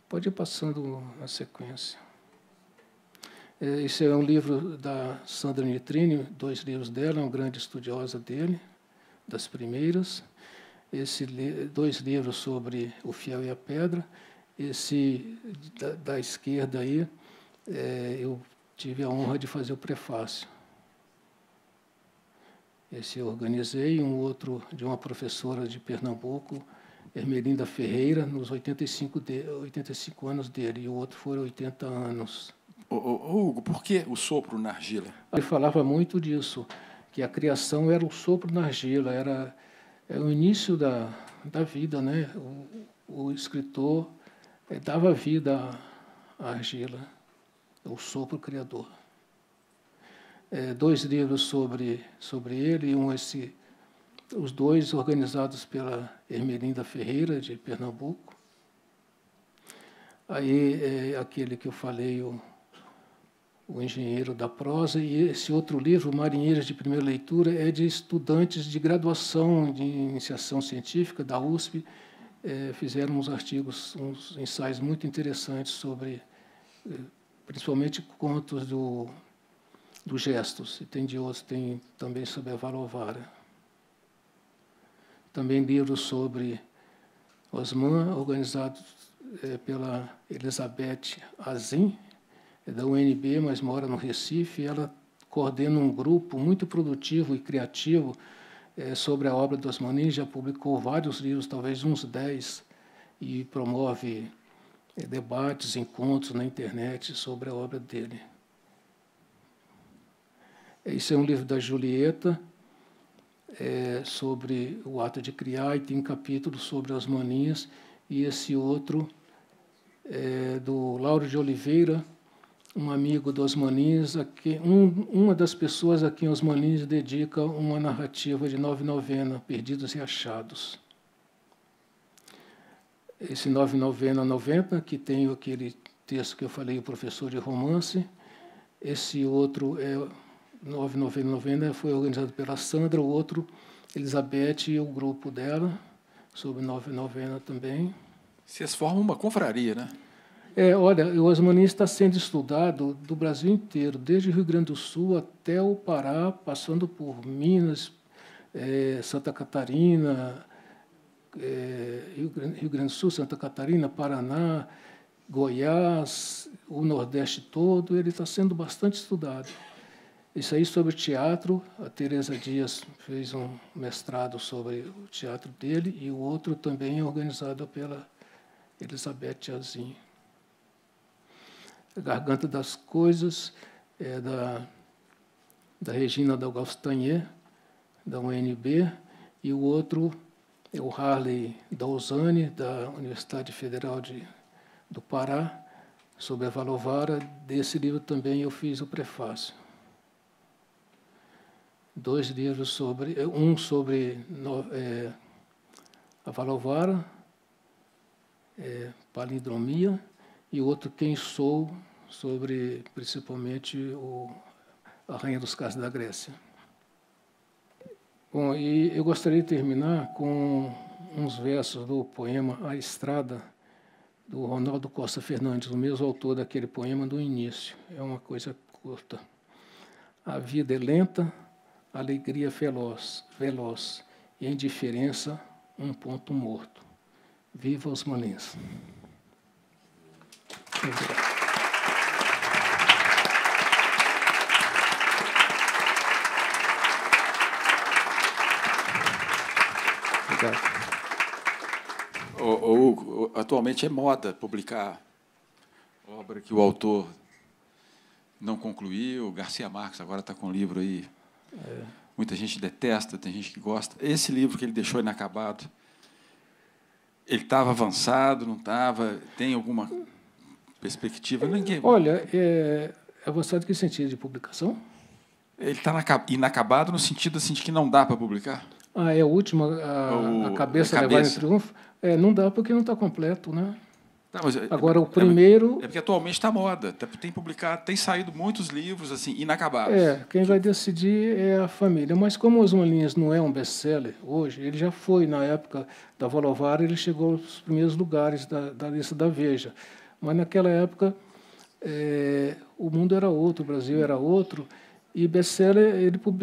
Pode ir passando a sequência. Esse é um livro da Sandra Nitrini, 2 livros dela, uma grande estudiosa dele, das primeiras. 2 livros sobre O Fiel e a Pedra. Esse da esquerda aí, eu tive a honra de fazer o prefácio. esse eu organizei, um outro de uma professora de Pernambuco, Ermelinda Ferreira, nos 85 anos dele, e o outro foi 80 anos. Hugo, por que o sopro na argila? Ele falava muito disso, que a criação era o sopro na argila, era o início da vida, né? O escritor dava vida à argila, o sopro criador. 2 livros sobre ele, os 2 organizados pela Ermelinda Ferreira, de Pernambuco. Aí, aquele que eu falei, o Engenheiro da Prosa, e esse outro livro, Marinheiros de Primeira Leitura, é de estudantes de graduação de iniciação científica da USP. Fizeram uns artigos, uns ensaios muito interessantes sobre, principalmente, contos dos gestos, e tem de outros, tem também sobre a Valovara. Também livros sobre Osman, organizados pela Elizabeth Azim, da UNB, mas mora no Recife. Ela coordena um grupo muito produtivo e criativo sobre a obra do Osmani, já publicou vários livros, talvez uns 10, e promove debates, encontros na internet sobre a obra dele. Esse é um livro da Julieta, sobre o ato de criar, e tem um capítulo sobre Osmanias, e esse outro é do Lauro de Oliveira, um amigo do Osmanias, uma das pessoas a quem Osmanias dedica uma narrativa de 9/90, Perdidos e Achados. Esse 9/90, que tem aquele texto que eu falei, o professor de romance. Esse outro 9/90 foi organizado pela Sandra, o outro, Elizabeth e o grupo dela, sobre 9/90 também. Vocês formam uma confraria, né? Olha, o Osmani está sendo estudado do Brasil inteiro, desde o Rio Grande do Sul até o Pará, passando por Minas, Santa Catarina, Rio Grande do Sul, Santa Catarina, Paraná, Goiás, o Nordeste todo. Ele está sendo bastante estudado. Isso aí sobre teatro, a Teresa Dias fez um mestrado sobre o teatro dele, e o outro também é organizado pela Elizabeth Azim. A Garganta das Coisas é da Regina Dalgaustanier, da UNB, e o outro é o Harley Dauzani, da Universidade Federal do Pará, sobre a Valovara. Desse livro também eu fiz o prefácio. 2 livros sobre a Valovara, palindromia, e outro, Quem Sou, sobre principalmente a Rainha dos Casos da Grécia. Bom, e eu gostaria de terminar com uns versos do poema A Estrada, do Ronaldo Costa Fernandes, o mesmo autor daquele poema do início. É uma coisa curta. A vida é lenta, a alegria veloz, e a indiferença um ponto morto. Viva os Osmanias! Hugo, atualmente é moda publicar obra que o autor não concluiu. Garcia Marques agora está com um livro aí. Muita gente detesta, tem gente que gosta. Esse livro que ele deixou inacabado, ele estava avançado, não estava? Tem alguma perspectiva? Ninguém. Olha, avançado em que sentido? De publicação? Ele está inacabado no sentido assim, de que não dá para publicar? É a última, a cabeça levada em triunfo? Não dá porque não está completo, né? Não, mas agora, o primeiro... porque atualmente está moda. Tem publicado, tem saído muitos livros assim, inacabados. Quem vai decidir é a família. Mas como Osmanias não é um best-seller hoje, ele já foi, na época da Valovara, ele chegou aos primeiros lugares da lista da Veja. Mas, naquela época, o mundo era outro, o Brasil era outro, e best-seller,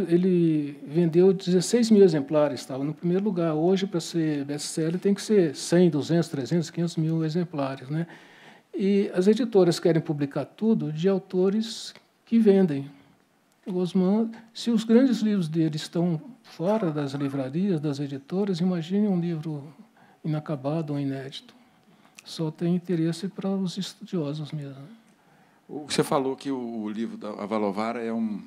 ele vendeu 16 mil exemplares, estava no primeiro lugar. Hoje, para ser best-seller, tem que ser 100, 200, 300, 500 mil exemplares, né? E as editoras querem publicar tudo de autores que vendem. O Osman, se os grandes livros dele estão fora das livrarias, das editoras, imagine um livro inacabado ou inédito. Só tem interesse para os estudiosos mesmo. Você falou que o livro da Avalovara é um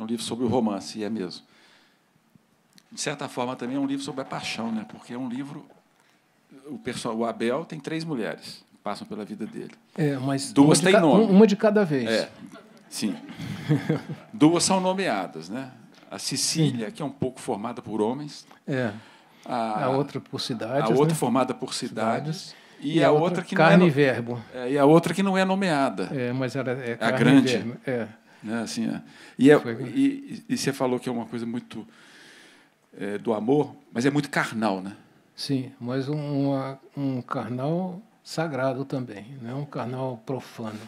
livro sobre o romance, e é mesmo. De certa forma, também é um livro sobre a paixão, né? Porque é um livro... O Abel tem 3 mulheres que passam pela vida dele. Mas 2 têm nome. Uma de cada vez. Sim. 2 são nomeadas, né? A Cecília, que é um pouco formada por homens. A outra por cidades. A outra né? formada por cidades. E a outra que carne e verbo. E a outra que não é nomeada. Mas ela é a grande. E verbo. Né? Assim, e você falou que é uma coisa muito do amor, mas é muito carnal, né? Sim, mas um carnal sagrado também, não é um carnal profano.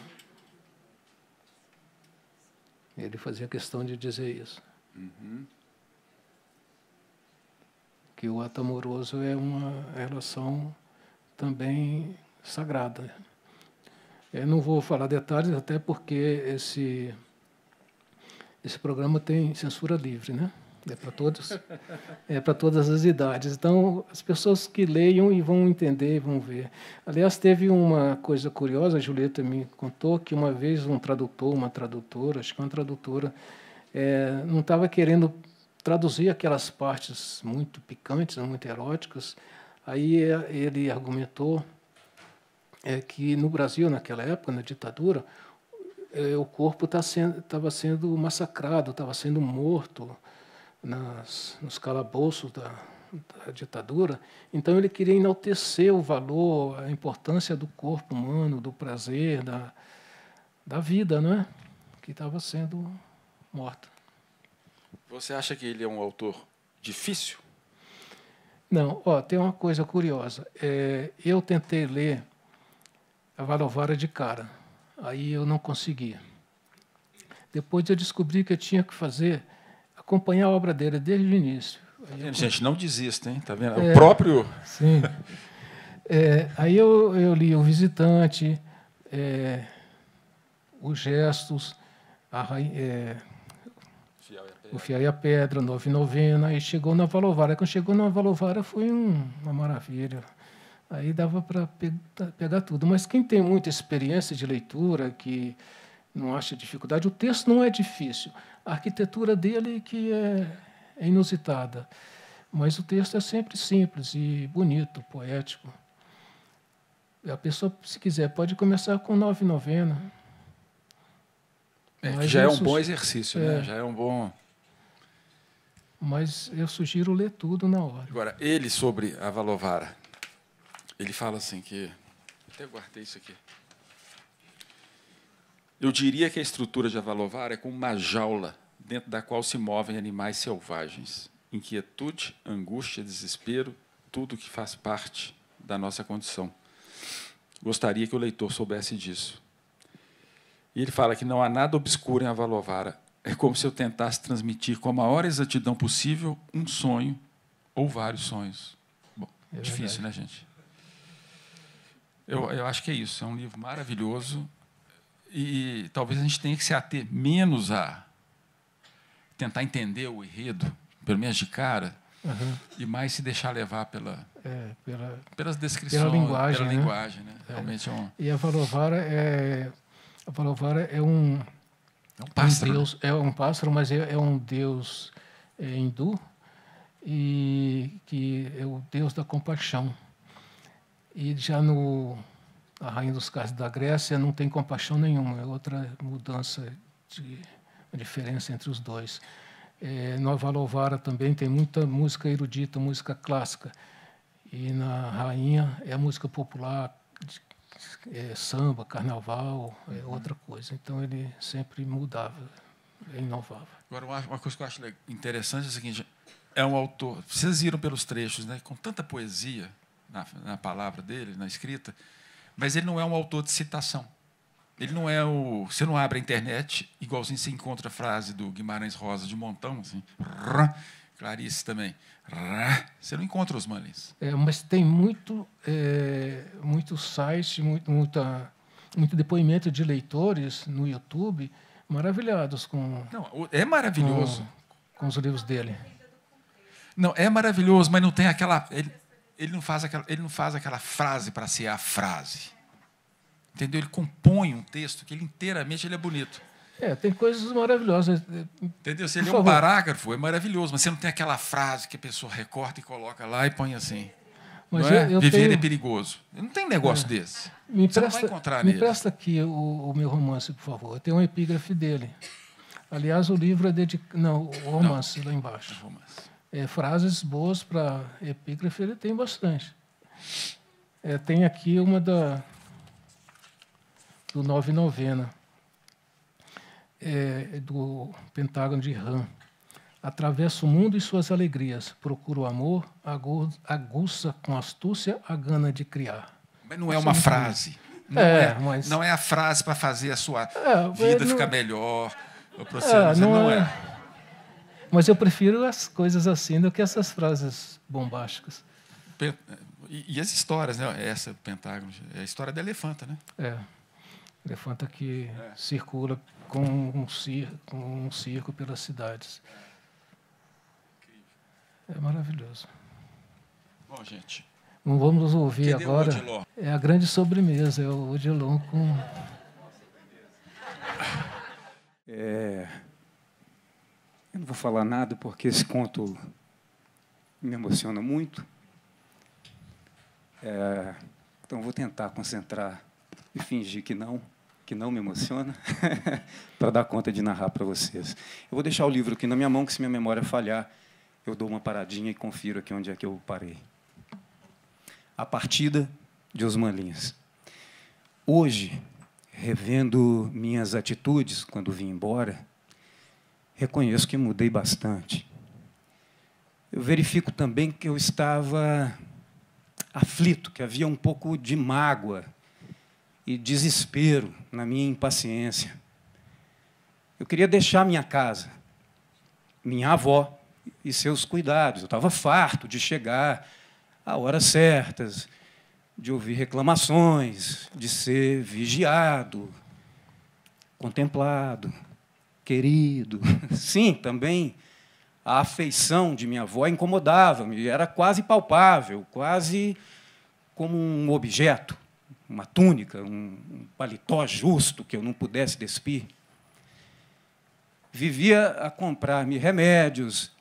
Ele fazia questão de dizer isso. Uhum. Que o ato amoroso é uma relação também sagrada. Eu não vou falar detalhes, até porque esse programa tem censura livre, né? É para todos, para todas as idades. Então, as pessoas que leiam e vão entender, vão ver. Aliás, teve uma coisa curiosa, a Julieta me contou que uma vez uma tradutora, acho que uma tradutora, não estava querendo traduzir aquelas partes muito picantes, muito eróticas. Aí ele argumentou que no Brasil, naquela época, na ditadura, o corpo estava sendo massacrado, estava sendo morto nos calabouços da ditadura. Então ele queria enaltecer o valor, a importância do corpo humano, do prazer, da vida, né? Que estava sendo morta. Você acha que ele é um autor difícil? Não, tem uma coisa curiosa. Eu tentei ler Avalovara de cara, aí eu não conseguia. Depois eu descobri que eu tinha que acompanhar a obra dele desde o início. Gente, não desista, hein? Tá vendo? O próprio... Sim. Aí eu li O Visitante, Os Gestos, O Fiel e a Pedra, Nove Novena, e chegou na Avalovara. Quando chegou na Avalovara foi uma maravilha. Aí dava para pegar tudo. Mas quem tem muita experiência de leitura, que não acha dificuldade, o texto não é difícil. A arquitetura dele que é inusitada. Mas o texto é sempre simples e bonito, poético. A pessoa, se quiser, pode começar com Nove Novena. Que já é um bom exercício, né? Já é um bom... Mas eu sugiro ler tudo na hora. Agora, ele sobre Avalovara, ele fala assim que... Até guardei isso aqui. Eu diria que a estrutura de Avalovara é como uma jaula dentro da qual se movem animais selvagens. Inquietude, angústia, desespero, tudo que faz parte da nossa condição. Gostaria que o leitor soubesse disso. E ele fala que não há nada obscuro em Avalovara. É como se eu tentasse transmitir com a maior exatidão possível um sonho ou vários sonhos. Bom, difícil, né, gente? Eu acho que é isso. É um livro maravilhoso e talvez a gente tenha que se ater menos a tentar entender o enredo, pelo menos de cara, e mais se deixar levar pelas descrições, pela linguagem, pela linguagem, né? Realmente E a Avalovara é um pássaro. Deus, é um pássaro, mas é um deus hindu e que é o deus da compaixão. E já a Rainha dos Carros da Grécia não tem compaixão nenhuma, é outra mudança a diferença entre os dois. No Avalovara também tem muita música erudita, música clássica. E na Rainha é a música popular, samba, carnaval, é outra coisa. Então ele sempre mudava, inovava. Agora, uma coisa que eu acho interessante é o seguinte: é um autor, vocês viram pelos trechos, né, com tanta poesia na palavra dele, na escrita, mas ele não é um autor de citação. Ele não é você não abre a internet, igualzinho você encontra a frase do Guimarães Rosa de montão, assim, Clarice também. Você não encontra os Manlins. Mas tem muito site, muito depoimento de leitores no YouTube, maravilhados com... Não, é maravilhoso. Com os livros dele. Não, é maravilhoso, mas não tem aquela... Ele não faz aquela frase para ser a frase. Entendeu? Ele compõe um texto que inteiramente ele é bonito. Tem coisas maravilhosas. Entendeu? Se ele é um parágrafo, é maravilhoso, mas você não tem aquela frase que a pessoa recorta e coloca lá e põe assim. Mas não é? Viver tenho... é perigoso. Não tem negócio desse. Você não vai encontrar me nele. presta aqui o meu romance, por favor. Eu tenho uma epígrafe dele. Aliás, o livro é dedicado... Não, o romance, lá embaixo. Romance. Frases boas para epígrafe, ele tem bastante. Tem aqui uma do Nove Novena, do Pentágono de Ram. Atravesso o mundo e suas alegrias, procuro o amor, aguça com astúcia a gana de criar. Mas não é uma frase. Não é a frase para fazer a sua vida ficar melhor. Não é. Mas eu prefiro as coisas assim do que essas frases bombásticas. E as histórias, né? Essa Pentágono é a história da elefanta, né? Elefanta que circula com um circo pelas cidades. É maravilhoso. Bom, gente. Vamos ouvir agora. É a grande sobremesa, é o Odilon com. Eu não vou falar nada porque esse conto me emociona muito. Então vou tentar concentrar e fingir que não me emociona, para dar conta de narrar para vocês. Eu vou deixar o livro aqui na minha mão, que se minha memória falhar, eu dou uma paradinha e confiro aqui onde é que eu parei. A Partida de Osman Lins. Hoje, revendo minhas atitudes quando vim embora, reconheço que mudei bastante. Eu verifico também que eu estava aflito, que havia um pouco de mágoa e desespero na minha impaciência. Eu queria deixar minha casa, minha avó e seus cuidados. Eu estava farto de chegar a horas certas, de ouvir reclamações, de ser vigiado, contemplado, querido. Sim, também a afeição de minha avó incomodava-me, era quase palpável, quase como um objeto, uma túnica, um paletó justo que eu não pudesse despir. Vivia a comprar-me remédios,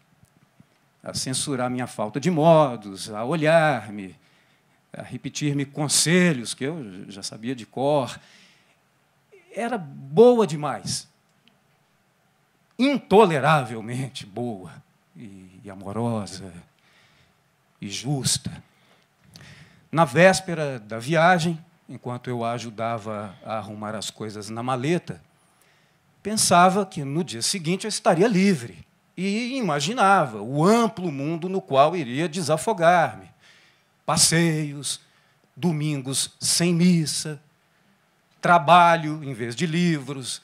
a censurar minha falta de modos, a olhar-me, a repetir-me conselhos que eu já sabia de cor. Era boa demais, intoleravelmente boa e amorosa e justa. Na véspera da viagem, enquanto eu a ajudava a arrumar as coisas na maleta, pensava que no dia seguinte eu estaria livre e imaginava o amplo mundo no qual iria desafogar-me. Passeios, domingos sem missa, trabalho em vez de livros,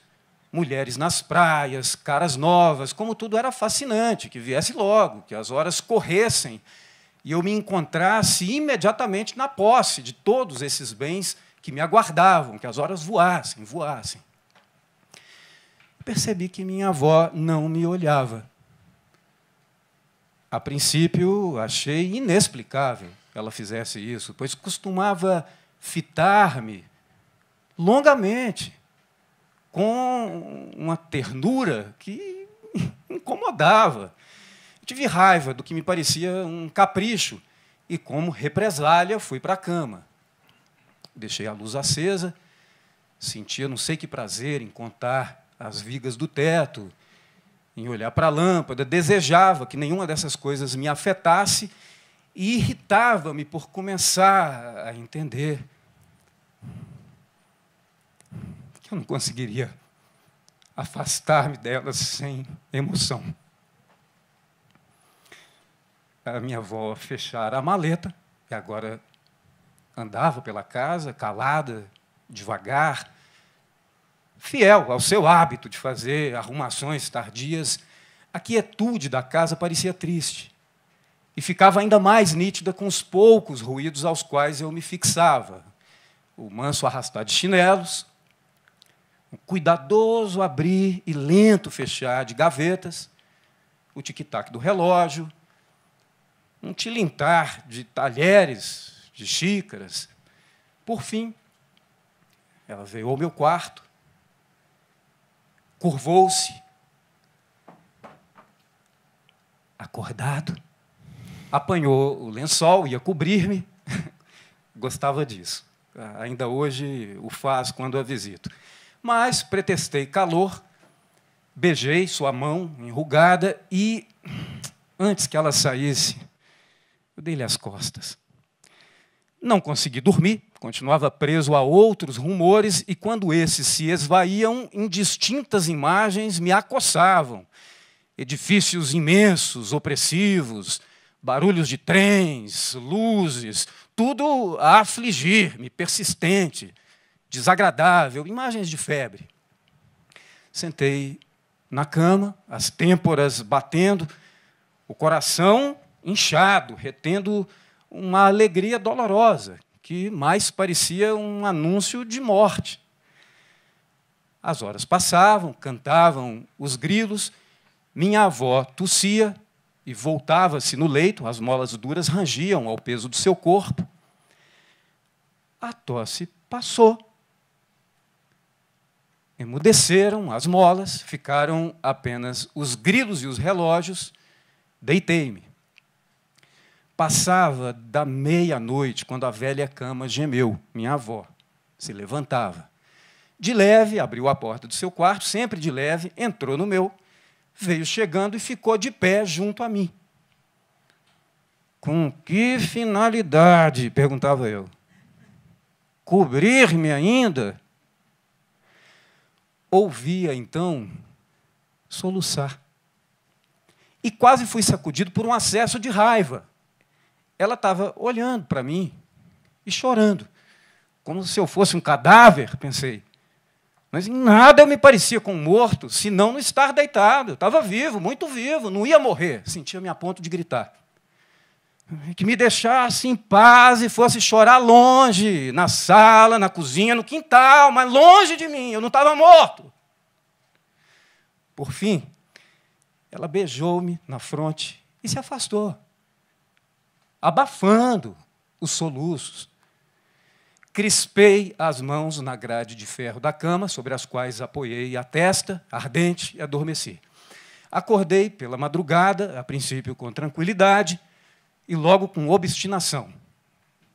mulheres nas praias, caras novas, como tudo era fascinante, que viesse logo, que as horas corressem e eu me encontrasse imediatamente na posse de todos esses bens que me aguardavam, que as horas voassem. Percebi que minha avó não me olhava. A princípio, achei inexplicável que ela fizesse isso, pois costumava fitar-me longamente, com uma ternura que incomodava. Eu tive raiva do que me parecia um capricho e, como represália, fui para a cama. Deixei a luz acesa, sentia não sei que prazer em contar as vigas do teto, em olhar para a lâmpada, desejava que nenhuma dessas coisas me afetasse e irritava-me por começar a entender que eu não conseguiria afastar-me delas sem emoção. A minha avó fechara a maleta, e agora andava pela casa, calada, devagar, fiel ao seu hábito de fazer arrumações tardias. A quietude da casa parecia triste, e ficava ainda mais nítida com os poucos ruídos aos quais eu me fixava. O manso arrastar de chinelos, um cuidadoso abrir e lento fechar de gavetas, o tic-tac do relógio, um tilintar de talheres, de xícaras. Por fim, ela veio ao meu quarto, curvou-se, acordado, apanhou o lençol, ia cobrir-me, gostava disso. Ainda hoje o faz quando a visito. Mas pretextei calor, beijei sua mão enrugada e, antes que ela saísse, eu dei-lhe as costas. Não consegui dormir, continuava preso a outros rumores, e quando esses se esvaíam, indistintas imagens me acossavam. Edifícios imensos, opressivos, barulhos de trens, luzes, tudo a afligir-me, persistente, desagradável, imagens de febre. Sentei na cama, as têmporas batendo, o coração inchado, retendo uma alegria dolorosa, que mais parecia um anúncio de morte. As horas passavam, cantavam os grilos, minha avó tossia e voltava-se no leito, as molas duras rangiam ao peso do seu corpo. A tosse passou. Emudeceram as molas, ficaram apenas os grilos e os relógios. Deitei-me. Passava da meia-noite, quando a velha cama gemeu. Minha avó se levantava. De leve, abriu a porta do seu quarto, sempre de leve, entrou no meu, veio chegando e ficou de pé junto a mim. Com que finalidade? Perguntava eu. Cobrir-me ainda? Ouvia, então, soluçar. E quase fui sacudido por um acesso de raiva. Ela estava olhando para mim e chorando, como se eu fosse um cadáver, pensei. Mas em nada eu me parecia com um morto, senão no estar deitado. Eu estava vivo, muito vivo, não ia morrer. Sentia-me a ponto de gritar. Que me deixasse em paz e fosse chorar longe, na sala, na cozinha, no quintal, mas longe de mim, eu não estava morto. Por fim, ela beijou-me na fronte e se afastou, abafando os soluços. Crispei as mãos na grade de ferro da cama, sobre as quais apoiei a testa, ardente, e adormeci. Acordei pela madrugada, a princípio com tranquilidade, e logo com obstinação.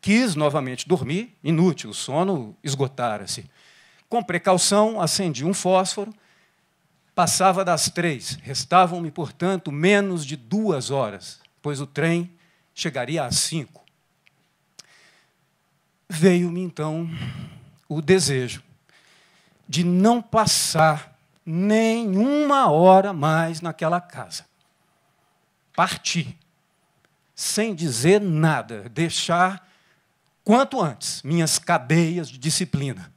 Quis novamente dormir, inútil, o sono esgotara-se. Com precaução, acendi um fósforo, passava das 3, restavam-me, portanto, menos de 2 horas, pois o trem chegaria às 5. Veio-me, então, o desejo de não passar nenhuma hora mais naquela casa. Parti, sem dizer nada, deixar, quanto antes, minhas cadeias de disciplina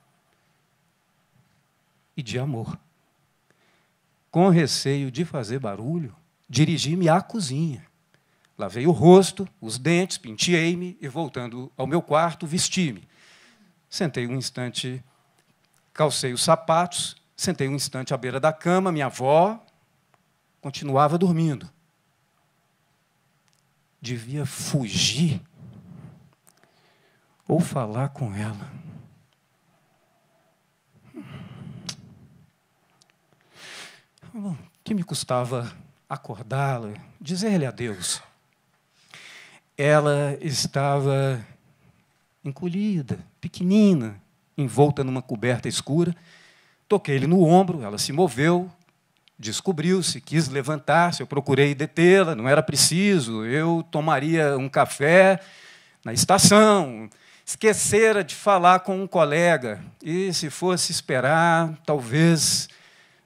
e de amor. Com receio de fazer barulho, dirigi-me à cozinha. Lavei o rosto, os dentes, penteei-me e, voltando ao meu quarto, vesti-me. Sentei um instante, calcei os sapatos, sentei um instante à beira da cama, minha avó continuava dormindo. Devia fugir ou falar com ela. O que me custava acordá-la, dizer-lhe adeus? Ela estava encolhida, pequenina, envolta numa coberta escura. Toquei-lhe no ombro, ela se moveu, descobriu-se, quis levantar-se, eu procurei detê-la, não era preciso, eu tomaria um café na estação, esquecera de falar com um colega, e se fosse esperar, talvez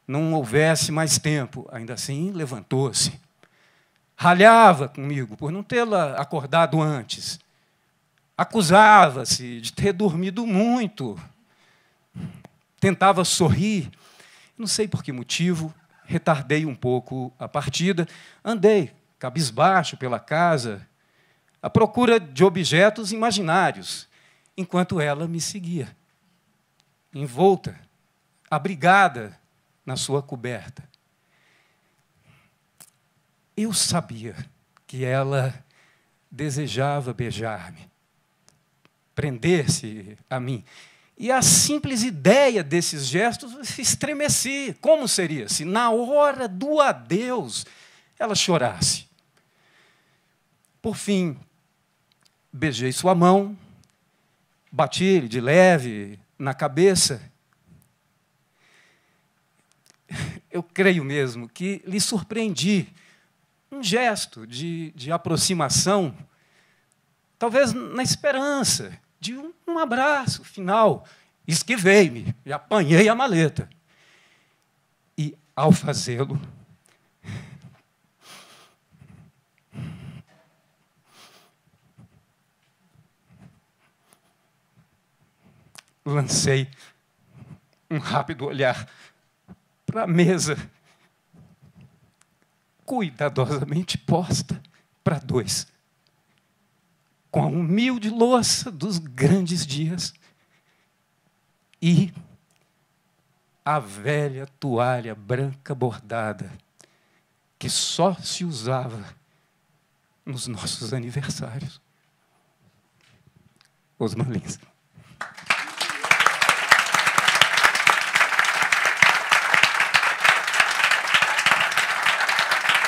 não houvesse mais tempo. Ainda assim, levantou-se. Ralhava comigo por não tê-la acordado antes. Acusava-se de ter dormido muito. Tentava sorrir. Não sei por que motivo, retardei um pouco a partida. Andei, cabisbaixo pela casa, à procura de objetos imaginários, enquanto ela me seguia, envolta, abrigada na sua coberta. Eu sabia que ela desejava beijar-me, prender-se a mim. E a simples ideia desses gestos estremeci. Como seria se, na hora do adeus, ela chorasse? Por fim, beijei sua mão, bati-lhe de leve na cabeça. Eu creio mesmo que lhe surpreendi. Um gesto de aproximação, talvez na esperança de um abraço final. Esquivei-me e apanhei a maleta. E, ao fazê-lo, lancei um rápido olhar para a mesa, cuidadosamente posta para dois, com a humilde louça dos grandes dias e a velha toalha branca bordada que só se usava nos nossos aniversários. Osman Lins.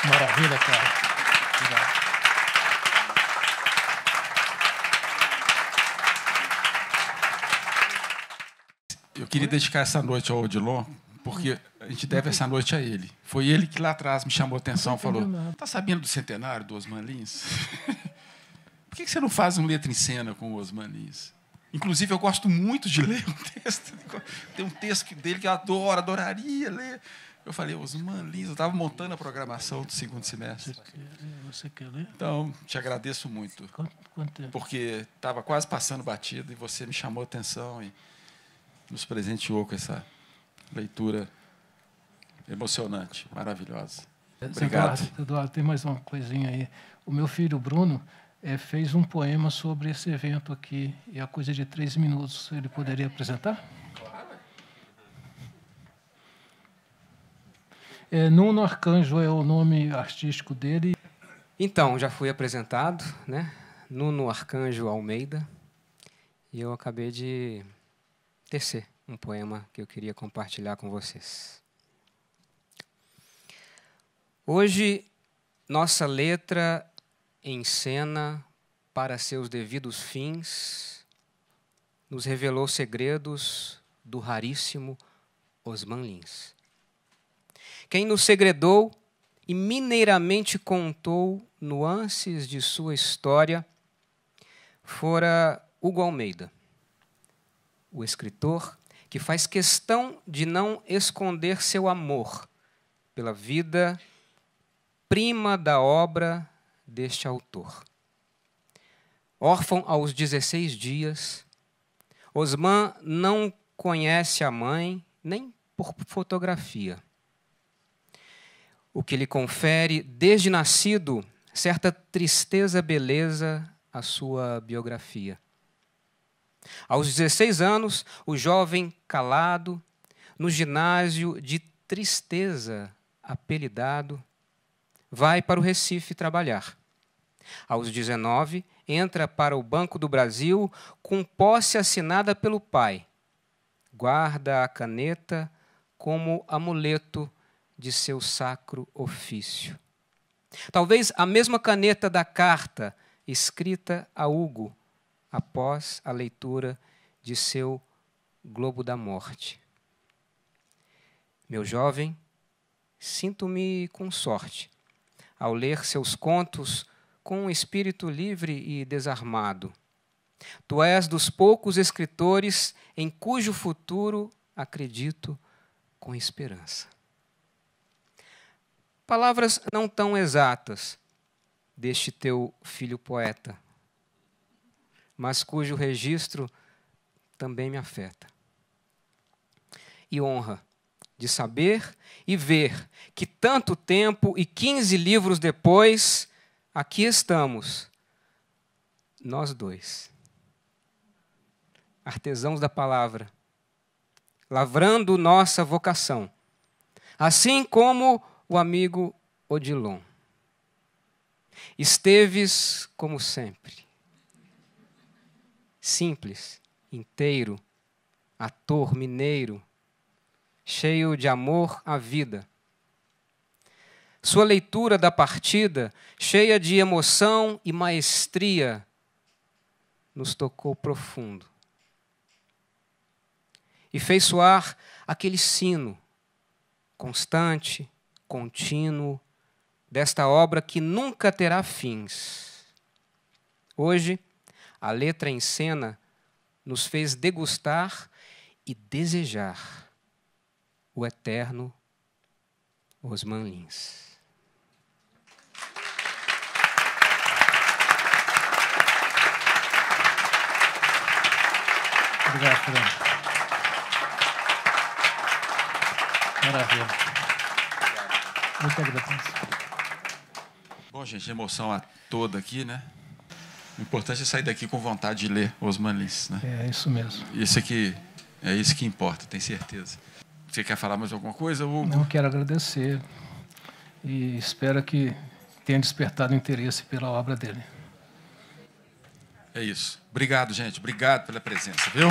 Maravilha, cara. Obrigado. Eu queria dedicar essa noite ao Odilon, porque a gente deve essa noite a ele. Foi ele que lá atrás me chamou a atenção e falou: está sabendo do centenário do Osman Lins? Por que você não faz um letra em cena com o Osman Lins? Inclusive, eu gosto muito de ler um texto. Tem um texto dele que eu adoraria ler. Eu falei: Osman Lins, eu estava montando a programação do segundo semestre. Você quer ler? Então, te agradeço muito. Quanto tempo? Porque estava quase passando batido e você me chamou a atenção e nos presenteou com essa leitura emocionante, maravilhosa. Obrigado. Eduardo, tem mais uma coisinha aí. O meu filho, Bruno, fez um poema sobre esse evento aqui, e a coisa de 3 minutos. Ele poderia apresentar? Nuno Arcanjo é o nome artístico dele. Então, já fui apresentado, né? Nuno Arcanjo Almeida, e eu acabei de tecer um poema que eu queria compartilhar com vocês. Hoje, nossa letra em cena, para seus devidos fins, nos revelou segredos do raríssimo Osman Lins. Quem nos segredou e mineiramente contou nuances de sua história fora Hugo Almeida, o escritor que faz questão de não esconder seu amor pela vida prima da obra deste autor. Órfão aos 16 dias, Osman não conhece a mãe nem por fotografia, o que lhe confere, desde nascido, certa tristeza-beleza à sua biografia. Aos 16 anos, o jovem calado, no ginásio de tristeza apelidado, vai para o Recife trabalhar. Aos 19, entra para o Banco do Brasil com posse assinada pelo pai. Guarda a caneta como amuleto de seu sacro ofício. Talvez a mesma caneta da carta escrita a Hugo após a leitura de seu Globo da Morte. Meu jovem, sinto-me com sorte ao ler seus contos com um espírito livre e desarmado. Tu és dos poucos escritores em cujo futuro acredito com esperança. Palavras não tão exatas deste teu filho poeta, mas cujo registro também me afeta. E honra de saber e ver que tanto tempo e 15 livros depois, aqui estamos, nós dois, artesãos da palavra, lavrando nossa vocação, assim como o amigo Odilon. Esteves como sempre, simples, inteiro, ator mineiro, cheio de amor à vida. Sua leitura da partida, cheia de emoção e maestria, nos tocou profundo. E fez soar aquele sino constante, contínuo, desta obra que nunca terá fins. Hoje, a letra em cena nos fez degustar e desejar o eterno Osman Lins. Obrigado, Fernando. Maravilha. Muito agradeço. Bom, gente, emoção a toda aqui, né? O importante é sair daqui com vontade de ler Osman Lins, né? É isso mesmo. Isso aqui é isso que importa, tenho certeza. Você quer falar mais alguma coisa, Hugo? Não, quero agradecer e espero que tenha despertado interesse pela obra dele. É isso. Obrigado, gente. Obrigado pela presença, viu?